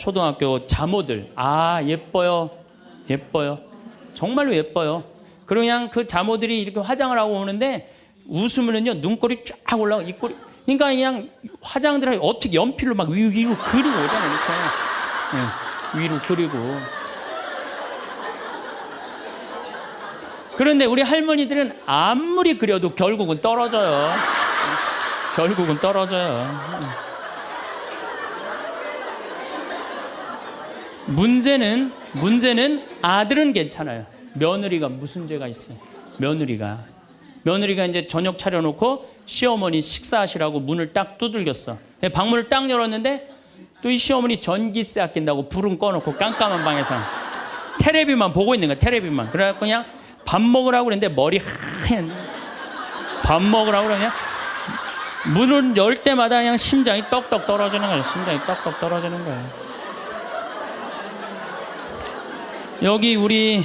초등학교 자모들. 아, 예뻐요. 예뻐요. 정말로 예뻐요. 그리고 그냥 그 자모들이 이렇게 화장을 하고 오는데 웃으면은요, 눈꼬리 쫙 올라가고, 입꼬리. 그러니까 그냥 화장들 어떻게 연필로 막 위로 그리고 오잖아요. 이렇게. 네, 위로 그리고. 그런데 우리 할머니들은 아무리 그려도 결국은 떨어져요. 결국은 떨어져요. 문제는 아들은 괜찮아요. 며느리가 무슨 죄가 있어요? 며느리가 이제 저녁 차려놓고 시어머니 식사하시라고 문을 딱 두들겼어. 방문을 딱 열었는데 또 이 시어머니 전기세 아낀다고 불은 꺼놓고 깜깜한 방에서 테레비만 보고 있는 거야. 테레비만. 그래갖고 그냥 밥 먹으라고 그랬는데 머리 하얀. 밥 먹으라고 그러냐? 문을 열 때마다 그냥 심장이 떡떡 떨어지는 거야. 심장이 떡떡 떨어지는 거야. 여기 우리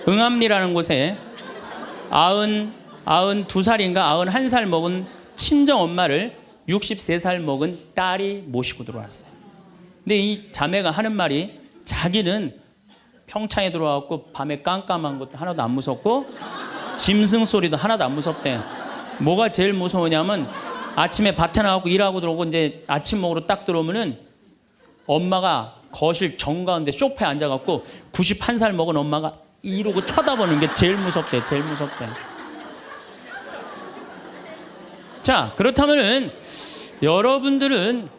응암리라는 곳에 92살인가 91살 먹은 친정 엄마를 63살 먹은 딸이 모시고 들어왔어요. 근데 이 자매가 하는 말이 자기는 평창에 들어와갖고 밤에 깜깜한 것도 하나도 안 무섭고 짐승 소리도 하나도 안 무섭대. 뭐가 제일 무서우냐면 아침에 밭에 나가고 일하고 들어오고 이제 아침 먹으러 딱 들어오면은 엄마가 거실 정가운데 소파에 앉아갖고 91살 먹은 엄마가 이러고 쳐다보는 게 제일 무섭대. 제일 무섭대. 자, 그렇다면은 여러분들은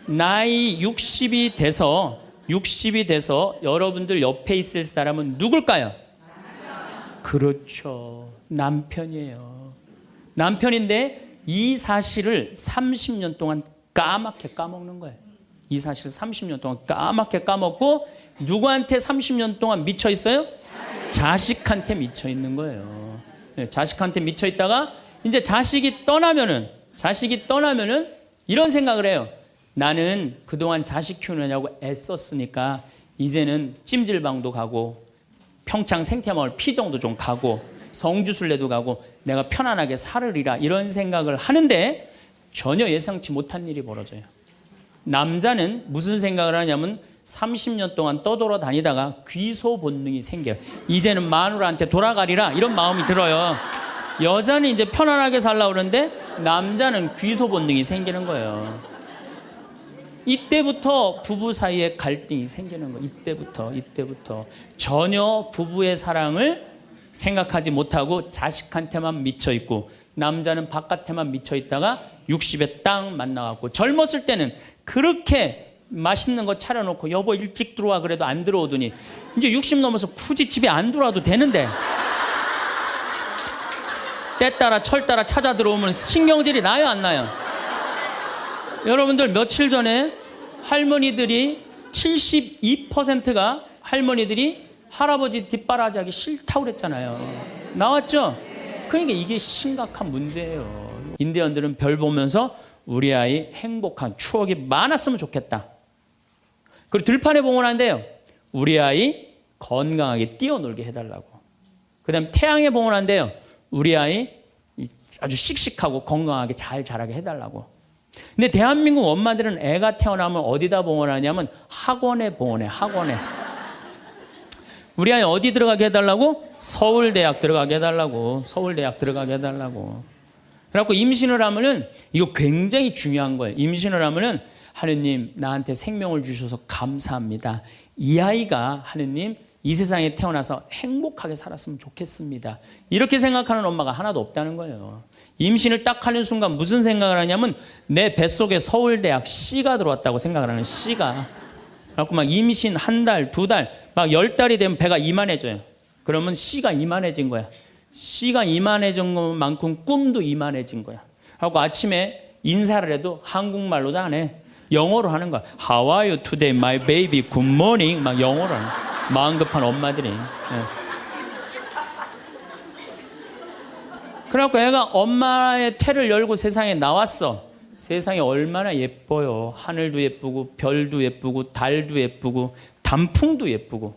나이 60이 돼서 여러분들 옆에 있을 사람은 누굴까요? 그렇죠. 남편이에요. 남편인데 이 사실을 30년 동안 까맣게 까먹는 거예요. 이 사실을 30년 동안 까맣게 까먹고 누구한테 30년 동안 미쳐 있어요? 자식한테 미쳐 있는 거예요. 자식한테 미쳐 있다가 이제 자식이 떠나면은 이런 생각을 해요. 나는 그동안 자식 키우느냐고 애썼으니까 이제는 찜질방도 가고 평창 생태마을 피정도 좀 가고 성주순례도 가고 내가 편안하게 살으리라 이런 생각을 하는데 전혀 예상치 못한 일이 벌어져요. 남자는 무슨 생각을 하냐면 30년 동안 떠돌아다니다가 귀소 본능이 생겨요. 이제는 마누라한테 돌아가리라 이런 마음이 들어요. 여자는 이제 편안하게 살려고 그러는데 남자는 귀소 본능이 생기는 거예요. 이때부터 부부 사이에 갈등이 생기는 거예요. 이때부터 전혀 부부의 사랑을 생각하지 못하고 자식한테만 미쳐 있고 남자는 바깥에만 미쳐 있다가 60에 딱 만나갖고 젊었을 때는 그렇게 맛있는 거 차려놓고 여보 일찍 들어와 그래도 안 들어오더니 이제 60 넘어서 굳이 집에 안 들어와도 되는데 때 따라 철 따라 찾아 들어오면 신경질이 나요 안 나요? 여러분들 며칠 전에 할머니들이 72%가 할머니들이 할아버지 뒷바라지하기 싫다고 그랬잖아요. 나왔죠? 그러니까 이게 심각한 문제예요. 인디언들은 별 보면서 우리 아이 행복한 추억이 많았으면 좋겠다. 그리고 들판에 봉헌한대요. 우리 아이 건강하게 뛰어놀게 해달라고. 그 다음에 태양에 봉헌한대요. 우리 아이 아주 씩씩하고 건강하게 잘 자라게 해달라고. 근데 대한민국 엄마들은 애가 태어나면 어디다 봉헌하냐면 학원에 봉헌해. 학원에. 우리 아이 어디 들어가게 해달라고? 서울대학 들어가게 해달라고. 서울대학 들어가게 해달라고. 그래갖고 임신을 하면은 이거 굉장히 중요한 거예요. 임신을 하면은 하느님 나한테 생명을 주셔서 감사합니다. 이 아이가 하느님 이 세상에 태어나서 행복하게 살았으면 좋겠습니다. 이렇게 생각하는 엄마가 하나도 없다는 거예요. 임신을 딱 하는 순간 무슨 생각을 하냐면 내 뱃속에 서울대학 C가 들어왔다고 생각을 하는 C가. 그래갖고 막 임신 한 달, 두 달, 막 10달이 되면 배가 이만해져요. 그러면 C가 이만해진 거야. C가 이만해진 것만큼 꿈도 이만해진 거야. 하고 아침에 인사를 해도 한국말로도 안 해. 영어로 하는 거야. How are you today, my baby? Good morning. 막 영어로 하는 거야. 마음 급한 엄마들이. 그래갖고 애가 엄마의 태를 열고 세상에 나왔어. 세상이 얼마나 예뻐요. 하늘도 예쁘고 별도 예쁘고 달도 예쁘고 단풍도 예쁘고.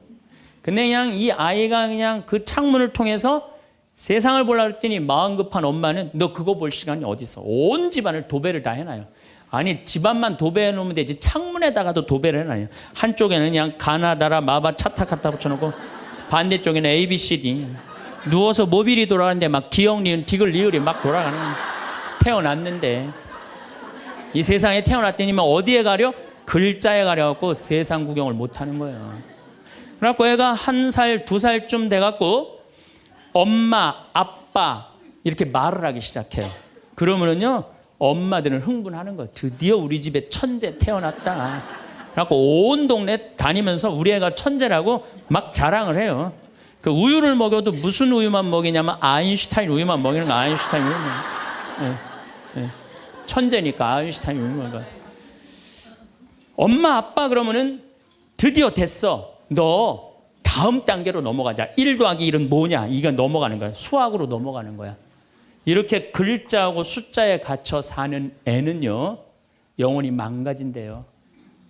근데 그냥 이 아이가 그냥 그 창문을 통해서 세상을 보려고 했더니 마음 급한 엄마는 너 그거 볼 시간이 어디 있어. 온 집안을 도배를 다 해놔요. 아니 집안만 도배해 놓으면 되지 창문에다가도 도배를 해놔요. 한쪽에는 그냥 가나다라 마바 차타 갖다 붙여놓고 반대쪽에는 ABCD. 누워서 모빌이 돌아가는데 막 기억 니은 디귿 리을이 막 돌아가는 거예요. 태어났는데 이 세상에 태어났더니 어디에 가려? 글자에 가려갖고 세상 구경을 못하는 거예요. 그래갖고 애가 1살, 2살쯤 돼갖고 엄마, 아빠 이렇게 말을 하기 시작해요. 그러면은요 엄마들은 흥분하는 거예요. 드디어 우리 집에 천재 태어났다. 그래갖고 온 동네 다니면서 우리 애가 천재라고 막 자랑을 해요. 그 우유를 먹여도 무슨 우유만 먹이냐면 아인슈타인 우유만 먹이는 거. 아인슈타인 우유만. 네. 천재니까 아인슈타인 우유만 먹어. 엄마 아빠 그러면은 드디어 됐어. 너 다음 단계로 넘어가자. 1 더하기 1은 뭐냐? 이거 넘어가는 거야. 수학으로 넘어가는 거야. 이렇게 글자하고 숫자에 갇혀 사는 애는요 영혼이 망가진대요.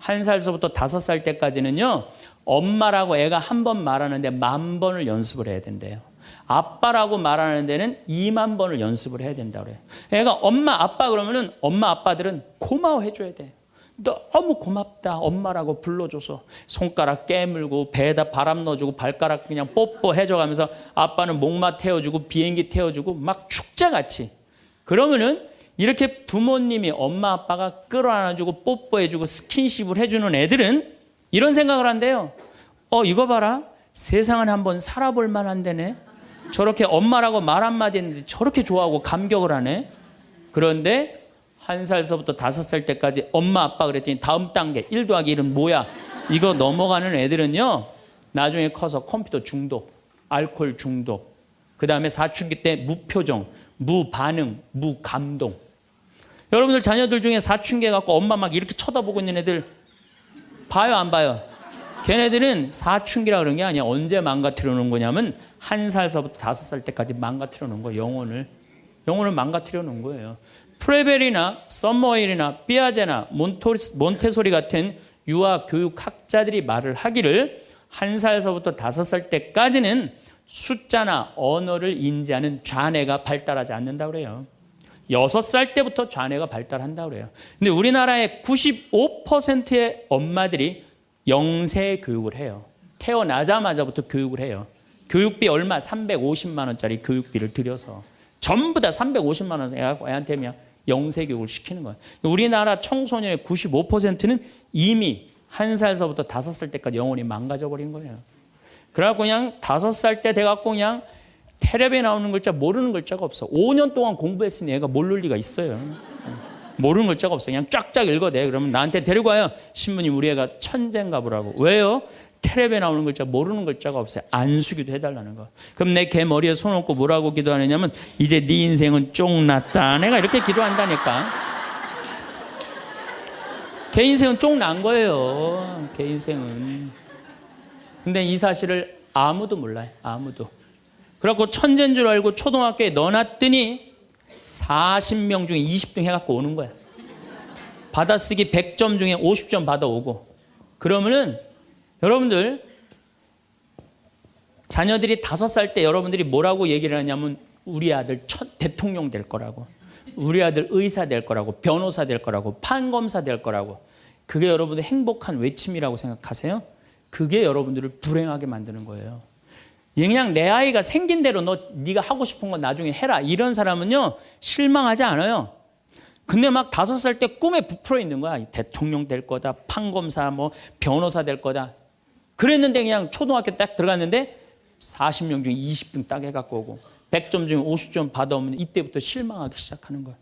1살서부터 5살 때까지는요 엄마라고 애가 한 번 말하는데 10,000번을 연습을 해야 된대요. 아빠라고 말하는 데는 20,000번을 연습을 해야 된다고 그래요. 애가 엄마 아빠 그러면은 엄마 아빠들은 고마워해 줘야 돼. 너무 고맙다 엄마라고 불러줘서. 손가락 깨물고 배에다 바람 넣어주고 발가락 그냥 뽀뽀해줘가면서 아빠는 목마 태워주고 비행기 태워주고 막 축제같이. 그러면은 이렇게 부모님이 엄마 아빠가 끌어안아주고 뽀뽀해주고 스킨십을 해주는 애들은 이런 생각을 한대요. 이거 봐라. 세상은 한번 살아볼 만한 데네. 저렇게 엄마라고 말 한마디 했는데 저렇게 좋아하고 감격을 하네. 그런데 1살서부터 5살 때까지 엄마 아빠 그랬더니 다음 단계 1 더하기 1은 뭐야? 이거 넘어가는 애들은요 나중에 커서 컴퓨터 중독, 알코올 중독, 그 다음에 사춘기 때 무표정, 무반응, 무감동. 여러분들 자녀들 중에 사춘기 해갖고 엄마 막 이렇게 쳐다보고 있는 애들 봐요 안 봐요? 걔네들은 사춘기라 그런 게 아니야. 언제 망가뜨려 놓은 거냐면 1살서부터 5살 때까지 망가뜨려 놓은 거예요. 영혼을 망가뜨려 놓은 거예요. 프레벨이나 썸머힐이나 삐아제나 몬테소리 같은 유아 교육학자들이 말을 하기를 1살서부터 5살 때까지는 숫자나 언어를 인지하는 좌뇌가 발달하지 않는다고 그래요. 6살 때부터 좌뇌가 발달한다고 그래요. 근데 우리나라의 95%의 엄마들이 영세 교육을 해요. 태어나자마자부터 교육을 해요. 교육비 얼마? 350만 원짜리 교육비를 들여서 전부 다 350만 원 애한테 그냥 영세 교육을 시키는 거예요. 우리나라 청소년의 95%는 이미 1살서부터 5살 때까지 영혼이 망가져 버린 거예요. 그래갖고 그냥 5살 때 돼갖고 그냥 텔레비에 나오는 글자 모르는 글자가 없어. 5년 동안 공부했으니 애가 모를 리가 있어요. 모르는 글자가 없어. 그냥 쫙쫙 읽어대. 그러면 나한테 데리고 와요. 신부님 우리 애가 천재인가 보라고. 왜요? 텔레비에 나오는 글자 모르는 글자가 없어요. 안수기도 해달라는 거. 그럼 내 걔 머리에 손 얹고 뭐라고 기도하느냐면 이제 네 인생은 쫑났다. 내가 이렇게 기도한다니까. 걔 인생은 쫑난 거예요. 걔 인생은. 근데 이 사실을 아무도 몰라요. 아무도. 그래갖고 천재인 줄 알고 초등학교에 넣어놨더니 40명 중에 20등 해갖고 오는 거야. 받아쓰기 100점 중에 50점 받아오고. 그러면은 여러분들 자녀들이 5살 때 여러분들이 뭐라고 얘기를 하냐면 우리 아들 대통령 될 거라고, 우리 아들 의사 될 거라고, 변호사 될 거라고, 판검사 될 거라고. 그게 여러분들 행복한 외침이라고 생각하세요? 그게 여러분들을 불행하게 만드는 거예요. 그냥 내 아이가 생긴 대로 네가 하고 싶은 건 나중에 해라. 이런 사람은요 실망하지 않아요. 근데 막 5살 때 꿈에 부풀어 있는 거야. 대통령 될 거다, 판검사, 뭐 변호사 될 거다. 그랬는데 그냥 초등학교 딱 들어갔는데 40명 중에 20등 딱 해갖고 오고 100점 중에 50점 받아오면 이때부터 실망하기 시작하는 거야.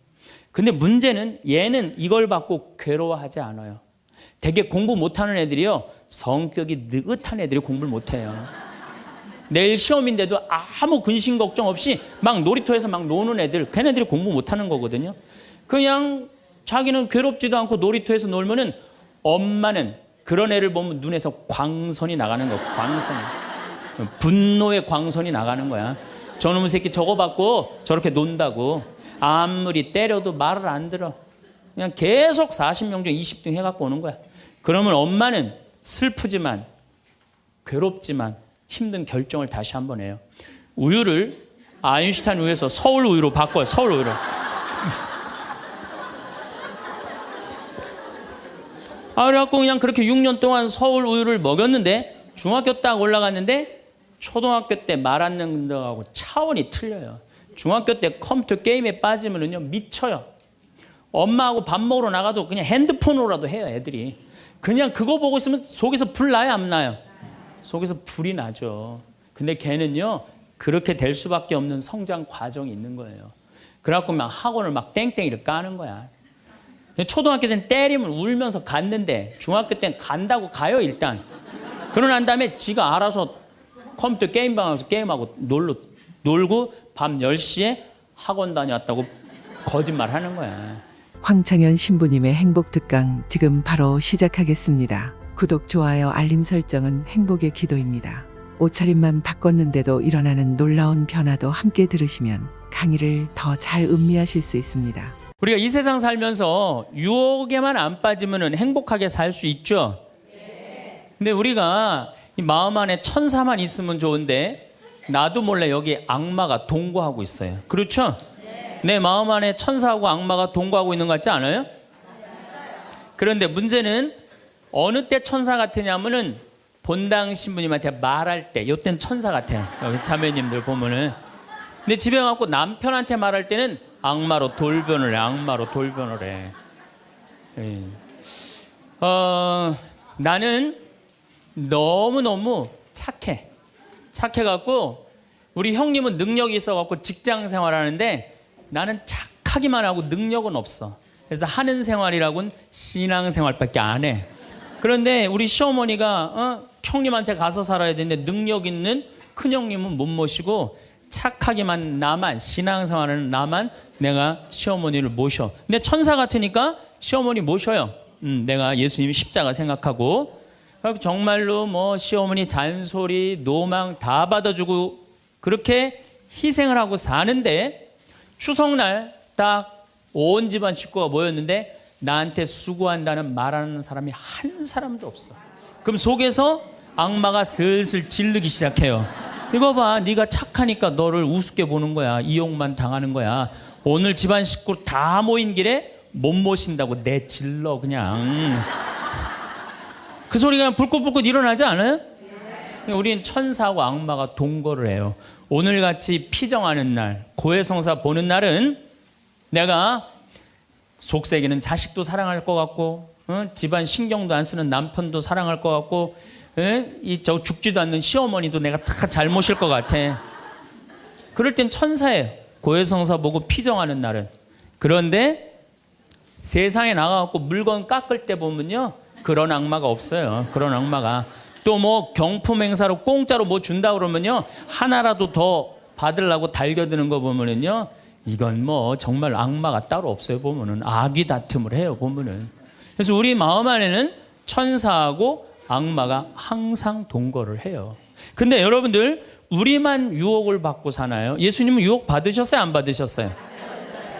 근데 문제는 얘는 이걸 받고 괴로워하지 않아요. 되게 공부 못하는 애들이요 성격이 느긋한 애들이 공부를 못해요. 내일 시험인데도 아무 근심 걱정 없이 막 놀이터에서 막 노는 애들, 걔네들이 공부 못하는 거거든요. 그냥 자기는 괴롭지도 않고 놀이터에서 놀면은 엄마는 그런 애를 보면 눈에서 광선이 나가는 거야. 광선. 분노의 광선이 나가는 거야. 저놈의 새끼 저거 받고 저렇게 논다고. 아무리 때려도 말을 안 들어. 그냥 계속 40명 중에 20등 해갖고 오는 거야. 그러면 엄마는 슬프지만 괴롭지만 힘든 결정을 다시 한번 해요. 우유를 아인슈타인 우유에서 서울 우유로 바꿔요. 서울 우유로. 그래갖고 그냥 그렇게 6년 동안 서울 우유를 먹였는데 중학교 딱 올라갔는데 초등학교 때 말 안 듣는 거하고 차원이 틀려요. 중학교 때 컴퓨터 게임에 빠지면은요 미쳐요. 엄마하고 밥 먹으러 나가도 그냥 핸드폰으로라도 해요. 애들이 그냥 그거 보고 있으면 속에서 불 나요 안 나요? 속에서 불이 나죠. 근데 걔는요 그렇게 될 수밖에 없는 성장 과정이 있는 거예요. 그래갖고 막 학원을 막 땡땡이를 까는 거야. 초등학교 때는 때리면 울면서 갔는데 중학교 때는 간다고 가요 일단. 그러고 난 다음에 지가 알아서 컴퓨터 게임방에서 게임하고 놀고 밤 10시에 학원 다녀왔다고 거짓말 하는 거야. 황창현 신부님의 행복특강 지금 바로 시작하겠습니다. 구독, 좋아요, 알림 설정은 행복의 기도입니다. 옷차림만 바꿨는데도 일어나는 놀라운 변화도 함께 들으시면 강의를 더 잘 음미하실 수 있습니다. 우리가 이 세상 살면서 유혹에만 안 빠지면 행복하게 살 수 있죠. 근데 우리가 이 마음 안에 천사만 있으면 좋은데 나도 몰래 여기 악마가 동거하고 있어요. 그렇죠? 내 마음 안에 천사하고 악마가 동거하고 있는 것 같지 않아요? 그런데 문제는 어느 때 천사 같으냐면은 본당 신부님한테 말할 때 이때는 천사 같아요. 여기 자매님들 보면은. 근데 집에 가고 남편한테 말할 때는 악마로 돌변을 해. 악마로 돌변을 해. 나는 너무너무 착해. 착해갖고 우리 형님은 능력이 있어갖고 직장 생활하는데 나는 착하기만 하고 능력은 없어. 그래서 하는 생활이라고는 신앙 생활밖에 안 해. 그런데 우리 시어머니가 형님한테 가서 살아야 되는데 능력 있는 큰형님은 못 모시고 착하기만 나만, 신앙생활은 나만 내가 시어머니를 모셔. 근데 천사 같으니까 시어머니 모셔요. 내가 예수님 십자가 생각하고 정말로 뭐 시어머니 잔소리, 노망 다 받아주고 그렇게 희생을 하고 사는데 추석날 딱 온 집안 식구가 모였는데 나한테 수고한다는 말하는 사람이 한 사람도 없어. 그럼 속에서 악마가 슬슬 질르기 시작해요. 이거 봐, 네가 착하니까 너를 우습게 보는 거야. 이용만 당하는 거야. 오늘 집안 식구 다 모인 길에 못 모신다고 내질러 그냥. 그 소리가 불긋불긋 일어나지 않아요? 우리는 천사하고 악마가 동거를 해요. 오늘같이 피정하는 날, 고해성사 보는 날은 내가 속세기는 자식도 사랑할 것 같고 집안 신경도 안 쓰는 남편도 사랑할 것 같고 저 죽지도 않는 시어머니도 내가 다 잘 모실 것 같아. 그럴 땐 천사예요. 고해성사 보고 피정하는 날은. 그런데 세상에 나가갖고 물건 깎을 때 보면요 그런 악마가 없어요. 그런 악마가. 또 뭐 경품 행사로 공짜로 뭐 준다 그러면요 하나라도 더 받으려고 달겨드는 거 보면은요 이건 뭐 정말 악마가 따로 없어요. 보면은 악이 다툼을 해요. 보면은. 그래서 우리 마음 안에는 천사하고 악마가 항상 동거를 해요. 근데 여러분들 우리만 유혹을 받고 사나요? 예수님은 유혹 받으셨어요? 안 받으셨어요?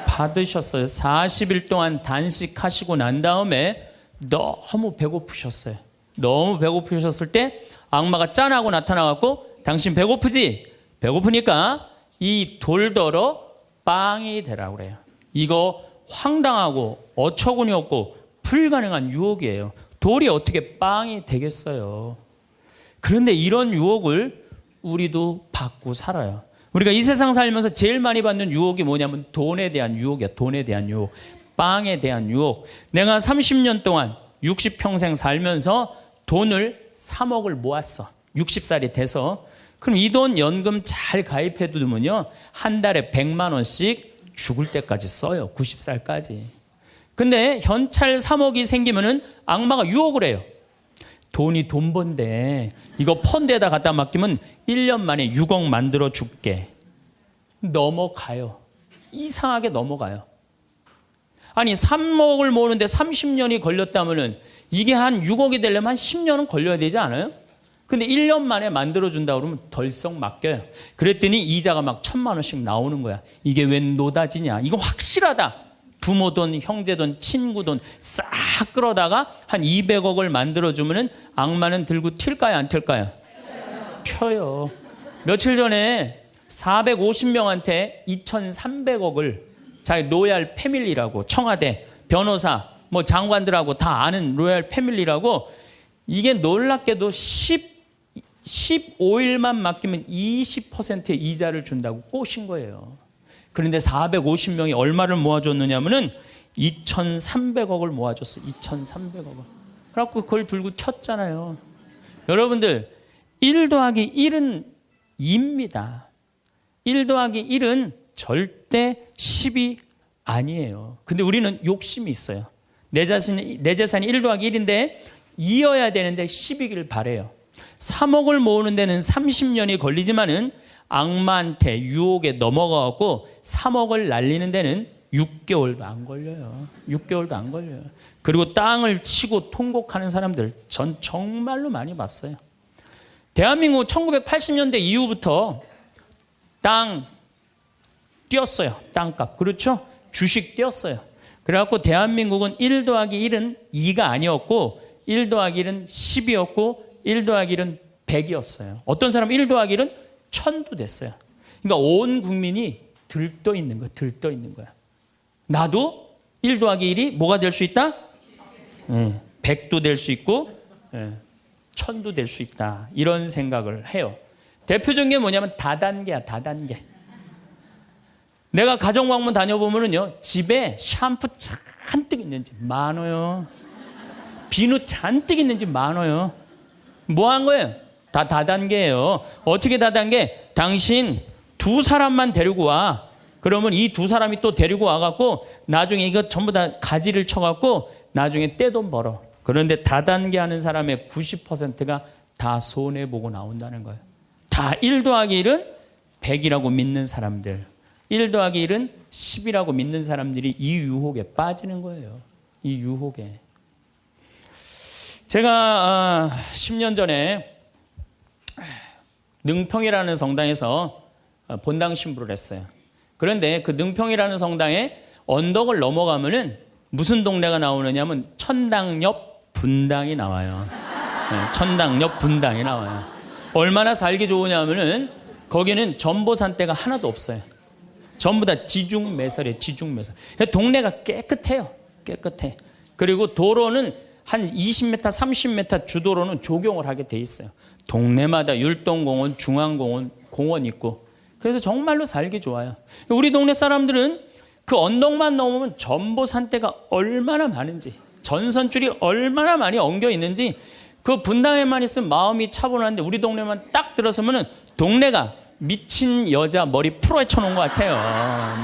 받으셨어요. 40일 동안 단식하시고 난 다음에 너무 배고프셨어요. 너무 배고프셨을 때 악마가 짠하고 나타나갖고 당신 배고프지? 배고프니까 이 돌더러 빵이 되라고 그래요. 이거 황당하고 어처구니 없고 불가능한 유혹이에요. 돌이 어떻게 빵이 되겠어요. 그런데 이런 유혹을 우리도 받고 살아요. 우리가 이 세상 살면서 제일 많이 받는 유혹이 뭐냐면 돈에 대한 유혹이야. 돈에 대한 유혹, 빵에 대한 유혹. 내가 30년 동안 60평생 살면서 돈을 3억을 모았어. 60살이 돼서. 그럼 이 돈 연금 잘 가입해 두면요 한 달에 100만 원씩 죽을 때까지 써요. 90살까지. 근데 현찰 3억이 생기면은 악마가 유혹을 해요. 돈이 돈 번데 이거 펀드에다 갖다 맡기면 1년 만에 6억 만들어 줄게. 넘어가요. 이상하게 넘어가요. 아니 3억을 모으는데 30년이 걸렸다면은 이게 한 6억이 되려면 한 10년은 걸려야 되지 않아요? 근데 1년 만에 만들어준다 그러면 덜썩 맡겨요. 그랬더니 이자가 막 1,000만 원씩 나오는 거야. 이게 웬 노다지냐. 이거 확실하다. 부모 돈, 형제 돈, 친구 돈 싹 끌어다가 한 200억을 만들어주면은 악마는 들고 튈까요? 안 튈까요? 펴요. 며칠 전에 450명한테 2,300억을 자기 로얄 패밀리라고 청와대 변호사 뭐 장관들하고 다 아는 로얄 패밀리라고 이게 놀랍게도 15일만 맡기면 20%의 이자를 준다고 꼬신 거예요. 그런데 450명이 얼마를 모아줬느냐면은 2,300억을 모아줬어요. 2,300억을. 그래갖고 그걸 들고 튀었잖아요. 여러분들 1 더하기 1은 2입니다. 1 더하기 1은 절대 10이 아니에요. 근데 우리는 욕심이 있어요. 내 재산이 1 더하기 1인데 2여야 되는데 10이길 바래요. 3억을 모으는 데는 30년이 걸리지만은 악마한테 유혹에 넘어가고 3억을 날리는 데는 6개월도 안 걸려요. 6개월도 안 걸려요. 그리고 땅을 치고 통곡하는 사람들 전 정말로 많이 봤어요. 대한민국 1980년대 이후부터 땅 뛰었어요. 땅값. 그렇죠? 주식 뛰었어요. 그래갖고 대한민국은 1 더하기 1은 2가 아니었고 1 더하기 1은 10이었고 1 더하기 1은 100이었어요. 어떤 사람은 1 더하기 1은 1000도 됐어요. 그러니까 온 국민이 들떠 있는 거야. 들떠 있는 거야. 나도 1 더하기 1이 뭐가 될 수 있다? 100도 될 수 있고 1000도 될 수 있다. 이런 생각을 해요. 대표적인 게 뭐냐면 다단계야. 다단계. 내가 가정방문 다녀보면은요, 집에 샴푸 잔뜩 있는지 많아요. 비누 잔뜩 있는지 많아요. 뭐 한 거예요? 다 다단계예요. 어떻게 다단계? 당신 2사람만 데리고 와. 그러면 이 2사람이 또 데리고 와갖고 나중에 이거 전부 다 가지를 쳐갖고 나중에 떼돈 벌어. 그런데 다단계 하는 사람의 90%가 다 손해보고 나온다는 거예요. 다 1 더하기 1은 100이라고 믿는 사람들. 1 더하기 1은 10이라고 믿는 사람들이 이 유혹에 빠지는 거예요. 이 유혹에. 제가 10년 전에 능평이라는 성당에서 본당 신부를 했어요. 그런데 그 능평이라는 성당에 언덕을 넘어가면은 무슨 동네가 나오느냐면 천당 옆 분당이 나와요. 천당 옆 분당이 나와요. 얼마나 살기 좋으냐면은 거기는 전보산대가 하나도 없어요. 전부 다 지중매설이에요. 지중매설. 동네가 깨끗해요. 깨끗해. 그리고 도로는 한 20m, 30m 주도로는 조경을 하게 돼 있어요. 동네마다 율동공원, 중앙공원, 공원 있고. 그래서 정말로 살기 좋아요. 우리 동네 사람들은 그 언덕만 넘으면 전보산대가 얼마나 많은지, 전선줄이 얼마나 많이 엉겨 있는지, 그 분당에만 있으면 마음이 차분한데 우리 동네만 딱 들어서면은 동네가 미친 여자 머리 풀어헤쳐 놓은 것 같아요.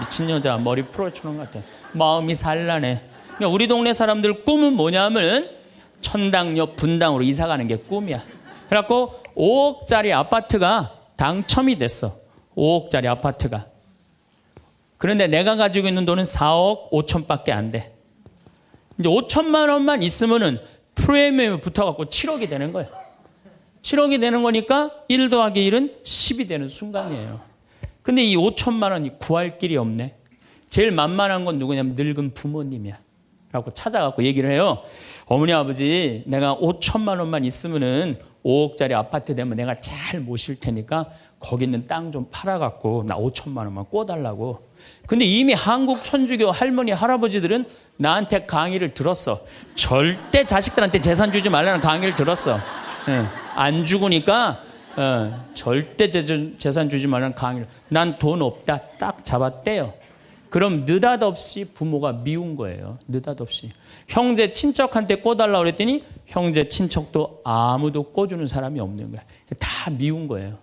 미친 여자 머리 풀어헤쳐 놓은 것 같아요. 마음이 산란해. 그러니까 우리 동네 사람들 꿈은 뭐냐면 천당 옆 분당으로 이사 가는 게 꿈이야. 그래갖고 5억짜리 아파트가 당첨이 됐어. 5억짜리 아파트가. 그런데 내가 가지고 있는 돈은 4억 5천밖에 안 돼. 이제 5천만 원만 있으면은 프리미엄이 붙어갖고 7억이 되는 거예요. 7억이 되는 거니까 1 더하기 1은 10이 되는 순간이에요. 근데 이 5천만 원이 구할 길이 없네. 제일 만만한 건 누구냐면 늙은 부모님이야. 라고 찾아갖고 얘기를 해요. 어머니 아버지 내가 5천만 원만 있으면은 5억짜리 아파트 되면 내가 잘 모실 테니까 거기 있는 땅 좀 팔아갖고 나 5천만 원만 꿔달라고. 근데 이미 한국 천주교 할머니 할아버지들은 나한테 강의를 들었어. 절대 자식들한테 재산 주지 말라는 강의를 들었어. 안 죽으니까 절대 재산 주지 말라는 강의를. 난 돈 없다 딱 잡았대요. 그럼 느닷없이 부모가 미운 거예요. 느닷없이. 형제 친척한테 꿔달라고 그랬더니 형제 친척도 아무도 꿔주는 사람이 없는 거야. 다 미운 거예요.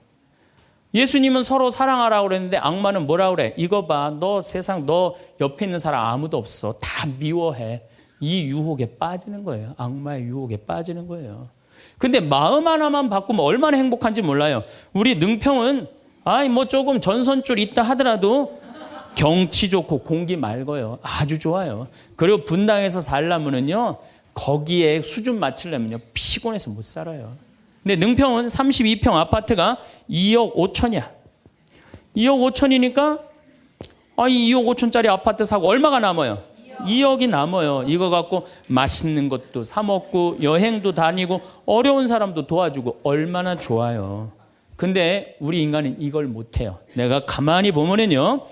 예수님은 서로 사랑하라고 그랬는데 악마는 뭐라고 그래? 이거 봐. 너 세상 너 옆에 있는 사람 아무도 없어. 다 미워해. 이 유혹에 빠지는 거예요. 악마의 유혹에 빠지는 거예요. 근데 마음 하나만 바꾸면 얼마나 행복한지 몰라요. 우리 능평은 뭐 조금 전선줄 있다 하더라도 경치 좋고 공기 맑아요. 아주 좋아요. 그리고 분당에서 살려면은요, 거기에 수준 맞추려면요, 피곤해서 못 살아요. 근데 능평은 32평 아파트가 2억 5천이야. 2억 5천이니까, 이 2억 5천짜리 아파트 사고 얼마가 남아요? 2억이 남아요. 이거 갖고 맛있는 것도 사 먹고, 여행도 다니고, 어려운 사람도 도와주고, 얼마나 좋아요. 근데 우리 인간은 이걸 못 해요. 내가 가만히 보면은요,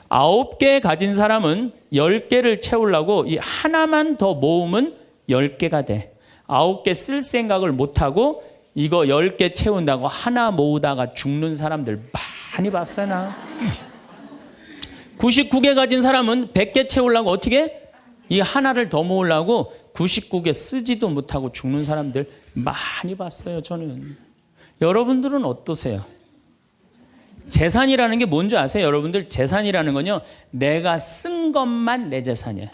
9개 가진 사람은 10개를 채우려고 이 하나만 더 모으면 10개가 돼. 9개 쓸 생각을 못하고 이거 10개 채운다고 하나 모으다가 죽는 사람들 많이 봤어요, 나. 99개 가진 사람은 100개 채우려고 어떻게? 이 하나를 더 모으려고 99개 쓰지도 못하고 죽는 사람들 많이 봤어요, 저는. 여러분들은 어떠세요? 재산이라는 게 뭔지 아세요? 여러분들, 재산이라는 건요, 내가 쓴 것만 내 재산이에요.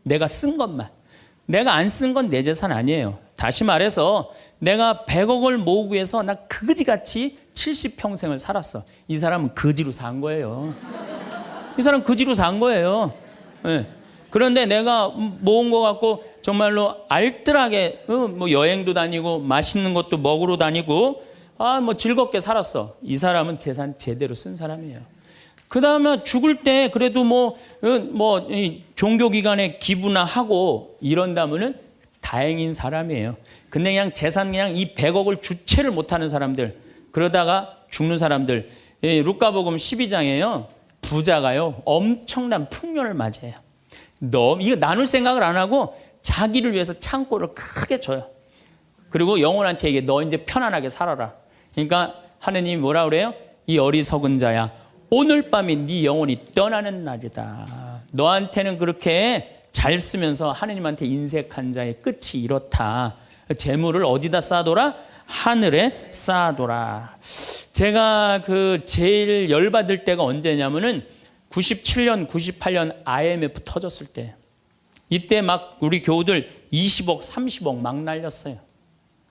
내가 쓴 것만. 내가 안 쓴 건 내 재산 아니에요. 다시 말해서 내가 100억을 모으기 위해서 나 그지같이 70평생을 살았어. 이 사람은 거지로 산 거예요. 이 사람 거지로 산 거예요. 네. 그런데 내가 모은 거 갖고 정말로 알뜰하게 뭐 여행도 다니고 맛있는 것도 먹으러 다니고 뭐 즐겁게 살았어. 이 사람은 재산 제대로 쓴 사람이에요. 그 다음에 죽을 때 그래도 종교기관에 기부나 하고 이런다면은 다행인 사람이에요. 근데 그냥 재산 그냥 이 100억을 주체를 못하는 사람들, 그러다가 죽는 사람들, 루카복음 12장에요. 부자가요 엄청난 풍년을 맞이해요. 이거 나눌 생각을 안 하고 자기를 위해서 창고를 크게 줘요. 그리고 영혼한테 얘기해. 너 이제 편안하게 살아라. 그러니까 하느님이 뭐라 그래요? 이 어리석은 자야, 오늘 밤이 네 영혼이 떠나는 날이다. 너한테는 그렇게 잘 쓰면서 하느님한테 인색한 자의 끝이 이렇다. 재물을 어디다 쌓아둬라? 하늘에 쌓아둬라. 제가 제일 열받을 때가 언제냐면은 97년, 98년 IMF 터졌을 때. 이때 막 우리 교우들 20억, 30억 막 날렸어요.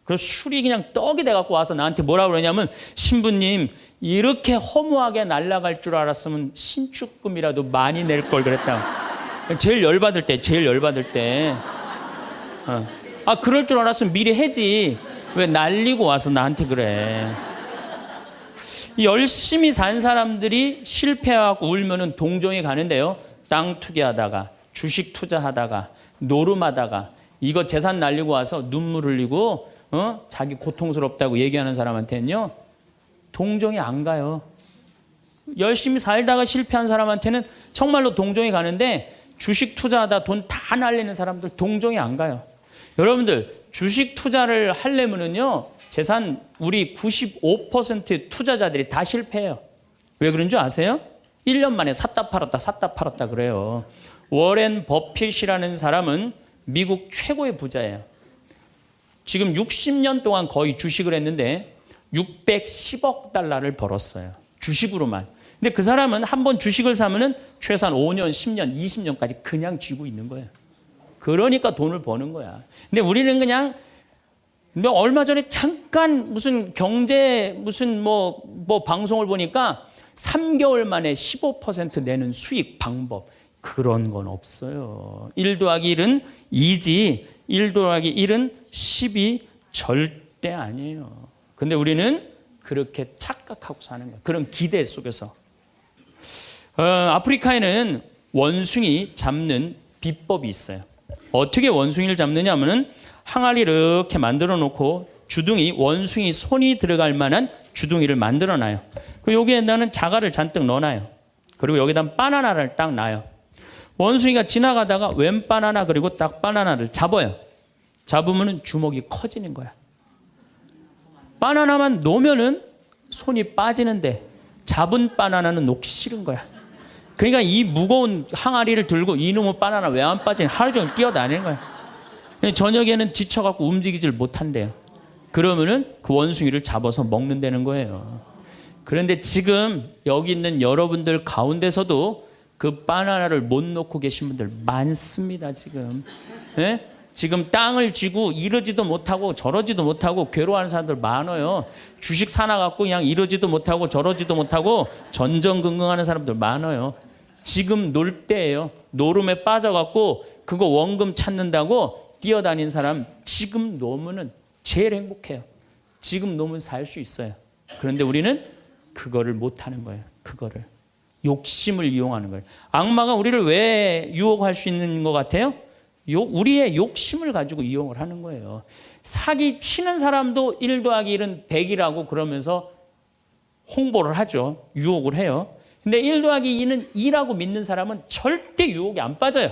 그래서 술이 그냥 떡이 돼갖고 와서 나한테 뭐라 그러냐면, 신부님, 이렇게 허무하게 날아갈 줄 알았으면 신축금이라도 많이 낼 걸 그랬다. 제일 열받을 때. 그럴 줄 알았으면 미리 해지. 왜 날리고 와서 나한테 그래. 열심히 산 사람들이 실패하고 울면은 동정이 가는데요. 땅 투기하다가, 주식 투자하다가, 노름하다가, 이거 재산 날리고 와서 눈물 흘리고, 자기 고통스럽다고 얘기하는 사람한테는요, 동정이 안 가요. 열심히 살다가 실패한 사람한테는 정말로 동정이 가는데, 주식 투자하다 돈 다 날리는 사람들 동정이 안 가요. 여러분들, 주식 투자를 하려면은요, 재산 우리 95% 투자자들이 다 실패해요. 왜 그런 줄 아세요? 1년 만에 샀다 팔았다 그래요. 워렌 버핏이라는 사람은 미국 최고의 부자예요. 지금 60년 동안 거의 주식을 했는데 610억 달러를 벌었어요. 주식으로만. 근데 그 사람은 한번 주식을 사면은 최소한 5년, 10년, 20년까지 그냥 쥐고 있는 거예요. 그러니까 돈을 버는 거야. 근데 우리는 그냥 얼마 전에 잠깐 무슨 경제 방송을 보니까 3개월 만에 15% 내는 수익 방법, 그런 건 없어요. 1 더하기 1은 2지 1 더하기 1은 10이 절대 아니에요. 근데 우리는 그렇게 착각하고 사는 거예요. 그런 기대 속에서. 아프리카에는 원숭이 잡는 비법이 있어요. 어떻게 원숭이를 잡느냐 하면은 항아리 이렇게 만들어 놓고 주둥이, 원숭이 손이 들어갈 만한 주둥이를 만들어 놔요. 여기에다는 자갈을 잔뜩 넣어놔요. 그리고 여기다 바나나를 딱 놔요. 원숭이가 지나가다가 웬 바나나, 그리고 딱 바나나를 잡아요. 잡으면은 주먹이 커지는 거야. 바나나만 놓으면은 손이 빠지는데 잡은 바나나는 놓기 싫은 거야. 그러니까 이 무거운 항아리를 들고 이놈의 바나나 왜 안 빠지냐, 하루 종일 뛰어다니는 거야. 저녁에는 지쳐갖고 움직이질 못한대요. 그러면은 그 원숭이를 잡아서 먹는다는 거예요. 그런데 지금 여기 있는 여러분들 가운데서도 그 바나나를 못 놓고 계신 분들 많습니다, 지금. 네? 지금 땅을 쥐고 이러지도 못하고 저러지도 못하고 괴로워하는 사람들 많아요. 주식 사놔갖고 그냥 이러지도 못하고 저러지도 못하고 전전긍긍하는 사람들 많아요. 지금 놀 때예요. 노름에 빠져갖고 그거 원금 찾는다고 뛰어다니는 사람 지금 놓으면 제일 행복해요. 지금 놓으면 살 수 있어요. 그런데 우리는 그거를 못하는 거예요. 그거를. 욕심을 이용하는 거예요. 악마가 우리를 왜 유혹할 수 있는 것 같아요? 우리의 욕심을 가지고 이용을 하는 거예요. 사기 치는 사람도 1 더하기 1은 100이라고 그러면서 홍보를 하죠. 유혹을 해요. 근데 1 더하기 2는 2라고 믿는 사람은 절대 유혹에 안 빠져요.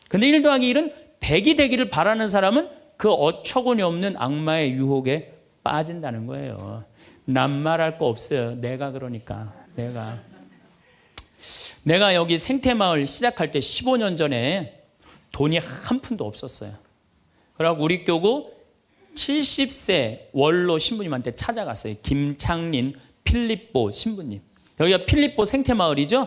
근데 1 더하기 1은 100이 되기를 바라는 사람은 그 어처구니 없는 악마의 유혹에 빠진다는 거예요. 난 말할 거 없어요. 내가 그러니까. 내가 여기 생태마을 시작할 때 15년 전에 돈이 한 푼도 없었어요. 그래갖고 우리 교구 70세 원로 신부님한테 찾아갔어요. 김창린 필립보 신부님. 여기가 필립보 생태마을이죠?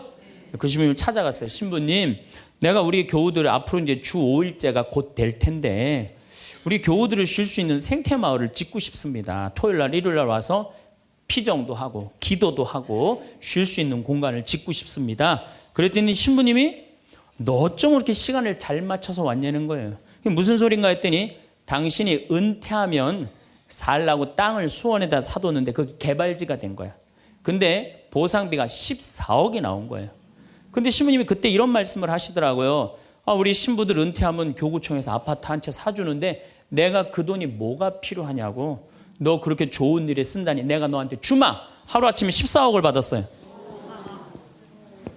그 신부님 찾아갔어요. 신부님, 내가 우리 교우들 앞으로 이제 주 5일째가 곧 될 텐데 우리 교우들을 쉴 수 있는 생태마을을 짓고 싶습니다. 토요일날 일요일날 와서 피정도 하고 기도도 하고 쉴 수 있는 공간을 짓고 싶습니다. 그랬더니 신부님이 너 어쩜 그렇게 시간을 잘 맞춰서 왔냐는 거예요. 무슨 소린가 했더니 당신이 은퇴하면 살라고 땅을 수원에다 사뒀는데 그게 개발지가 된 거야. 근데 보상비가 14억이 나온 거예요. 근데 신부님이 그때 이런 말씀을 하시더라고요. 우리 신부들 은퇴하면 교구청에서 아파트 한 채 사주는데 내가 그 돈이 뭐가 필요하냐고. 너 그렇게 좋은 일에 쓴다니 내가 너한테 주마. 하루아침에 14억을 받았어요.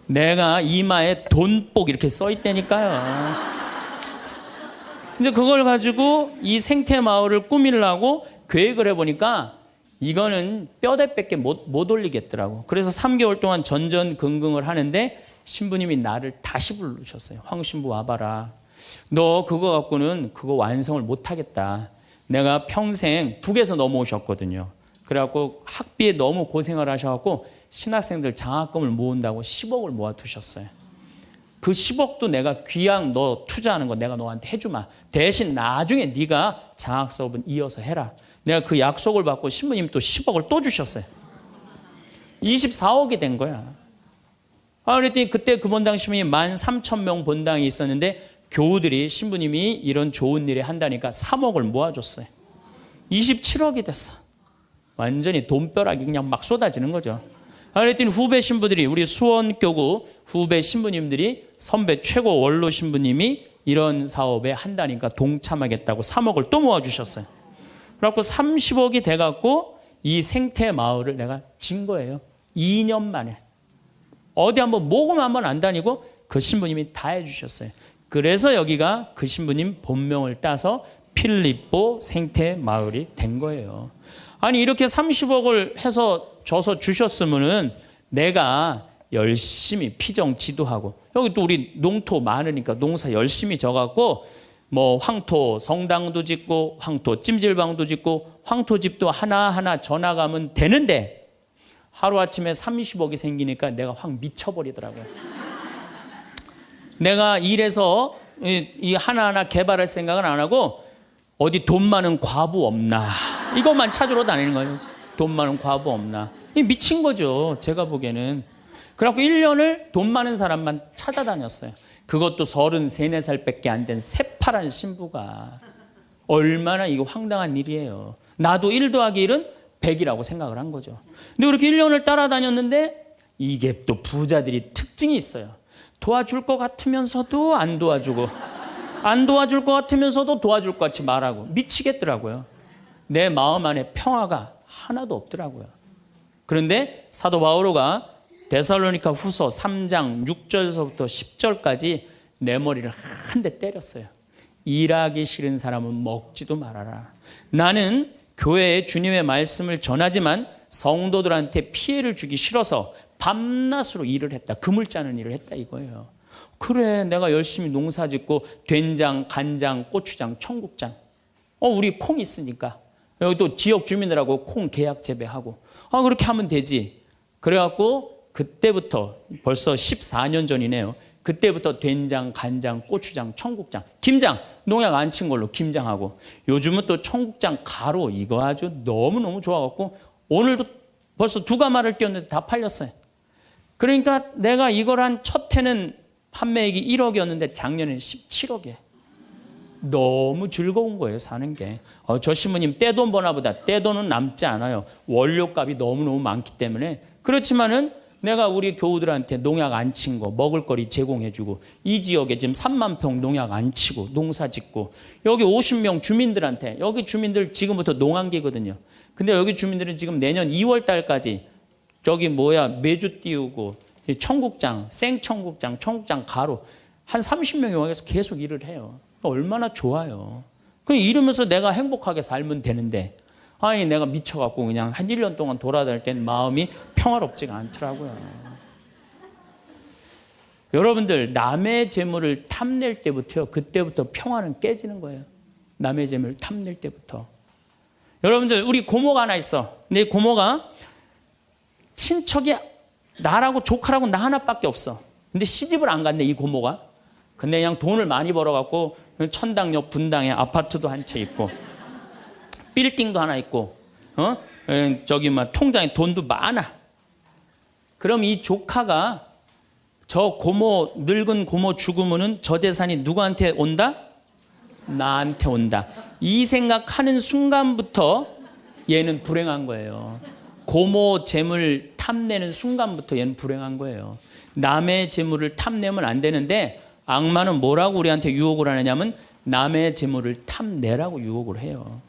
내가 이마에 돈복 이렇게 써있다니까요. 이제 그걸 가지고 이 생태마을을 꾸미려고 계획을 해보니까 이거는 뼈대밖에 못 올리겠더라고. 그래서 3개월 동안 전전긍긍을 하는데 신부님이 나를 다시 부르셨어요. 황 신부 와봐라. 너 그거 갖고는 그거 완성을 못하겠다. 내가 평생 북에서 넘어오셨거든요. 그래갖고 학비에 너무 고생을 하셔갖고 신학생들 장학금을 모은다고 10억을 모아두셨어요. 그 10억도 내가 귀양 너 투자하는 거 내가 너한테 해주마. 대신 나중에 네가 장학 수업은 이어서 해라. 내가 그 약속을 받고 신부님 또 10억을 또 주셨어요. 24억이 된 거야. 그랬더니 그때 그 본당 신부님이 13,000명 본당이 있었는데 교우들이 신부님이 이런 좋은 일을 한다니까 3억을 모아줬어요. 27억이 됐어. 완전히 돈벼락이 그냥 막 쏟아지는 거죠. 그랬더니 후배 신부들이 우리 수원교구 후배 신부님들이 선배 최고 원로 신부님이 이런 사업에 한다니까 동참하겠다고 3억을 또 모아주셨어요. 그래갖고 30억이 돼갖고 이 생태마을을 내가 진 거예요. 2년 만에. 어디 한번 모금 한번 안 다니고 그 신부님이 다 해주셨어요. 그래서 여기가 그 신부님 본명을 따서 필립보 생태마을이 된 거예요. 아니 이렇게 30억을 해서 줘서 주셨으면은 내가 열심히 피정 지도하고 여기 또 우리 농토 많으니까 농사 열심히 져갖고 뭐 황토 성당도 짓고 황토 찜질방도 짓고 황토집도 하나하나 져나가면 되는데 하루아침에 30억이 생기니까 내가 확 미쳐버리더라고요. 내가 일해서 이 하나하나 개발할 생각은 안 하고 어디 돈 많은 과부 없나 이것만 찾으러 다니는 거예요. 돈 많은 과부 없나. 미친 거죠. 제가 보기에는. 그래갖고 1년을 돈 많은 사람만 찾아다녔어요. 그것도 33, 4살밖에 안 된 새파란 신부가. 얼마나 이거 황당한 일이에요. 나도 1 더하기 1은 100이라고 생각을 한 거죠. 근데 그렇게 1년을 따라다녔는데 이게 또 부자들이 특징이 있어요. 도와줄 것 같으면서도 안 도와주고 안 도와줄 것 같으면서도 도와줄 것 같이 말하고 미치겠더라고요. 내 마음 안에 평화가 하나도 없더라고요. 그런데 사도 바오로가 데살로니가 후서 3장 6절서부터 10절까지 내 머리를 한 대 때렸어요. 일하기 싫은 사람은 먹지도 말아라. 나는 교회에 주님의 말씀을 전하지만 성도들한테 피해를 주기 싫어서 밤낮으로 일을 했다. 금을 짜는 일을 했다 이거예요. 그래 내가 열심히 농사 짓고 된장, 간장, 고추장, 청국장 우리 콩 있으니까 여기 또 지역 주민들하고 콩 계약 재배하고 그렇게 하면 되지. 그래갖고 그때부터 벌써 14년 전이네요. 그때부터 된장, 간장, 고추장, 청국장, 김장 농약 안 친 걸로 김장하고 요즘은 또 청국장 가루 이거 아주 너무너무 좋아갖고 오늘도 벌써 2가마를 띄웠는데 다 팔렸어요. 그러니까 내가 이걸 한 첫 해는 판매액이 1억이었는데 작년에는 17억이에요. 너무 즐거운 거예요 사는 게. 저 신부님 떼돈 버나 보다. 떼돈은 남지 않아요. 원료값이 너무너무 많기 때문에. 그렇지만은 내가 우리 교우들한테 농약 안 친 거 먹을거리 제공해주고 이 지역에 지금 3만 평 농약 안 치고 농사 짓고 여기 50명 주민들한테 여기 주민들 지금부터 농한기거든요. 근데 여기 주민들은 지금 내년 2월 달까지 저기 매주 띄우고 이 청국장, 생청국장, 청국장 가루 한 30명이 와서 계속 일을 해요. 얼마나 좋아요. 그 이러면서 내가 행복하게 살면 되는데 아니 내가 미쳐갖고 그냥 한 1년 동안 돌아다닐 땐 마음이 평화롭지가 않더라고요. 여러분들 남의 재물을 탐낼 때부터요. 그때부터 평화는 깨지는 거예요. 남의 재물을 탐낼 때부터. 여러분들 우리 고모가 하나 있어. 근데 고모가 친척이 나라고 조카라고 나 하나밖에 없어. 근데 시집을 안 갔네 이 고모가. 근데 그냥 돈을 많이 벌어갖고 천당역 분당에 아파트도 한 채 있고 빌딩도 하나 있고 저기 막 통장에 돈도 많아. 그럼 이 조카가 저 고모 늙은 고모 죽으면은 저 재산이 누구한테 온다? 나한테 온다. 이 생각하는 순간부터 얘는 불행한 거예요. 고모 재물 탐내는 순간부터 얘는 불행한 거예요. 남의 재물을 탐내면 안 되는데 악마는 뭐라고 우리한테 유혹을 하느냐면 남의 재물을 탐내라고 유혹을 해요.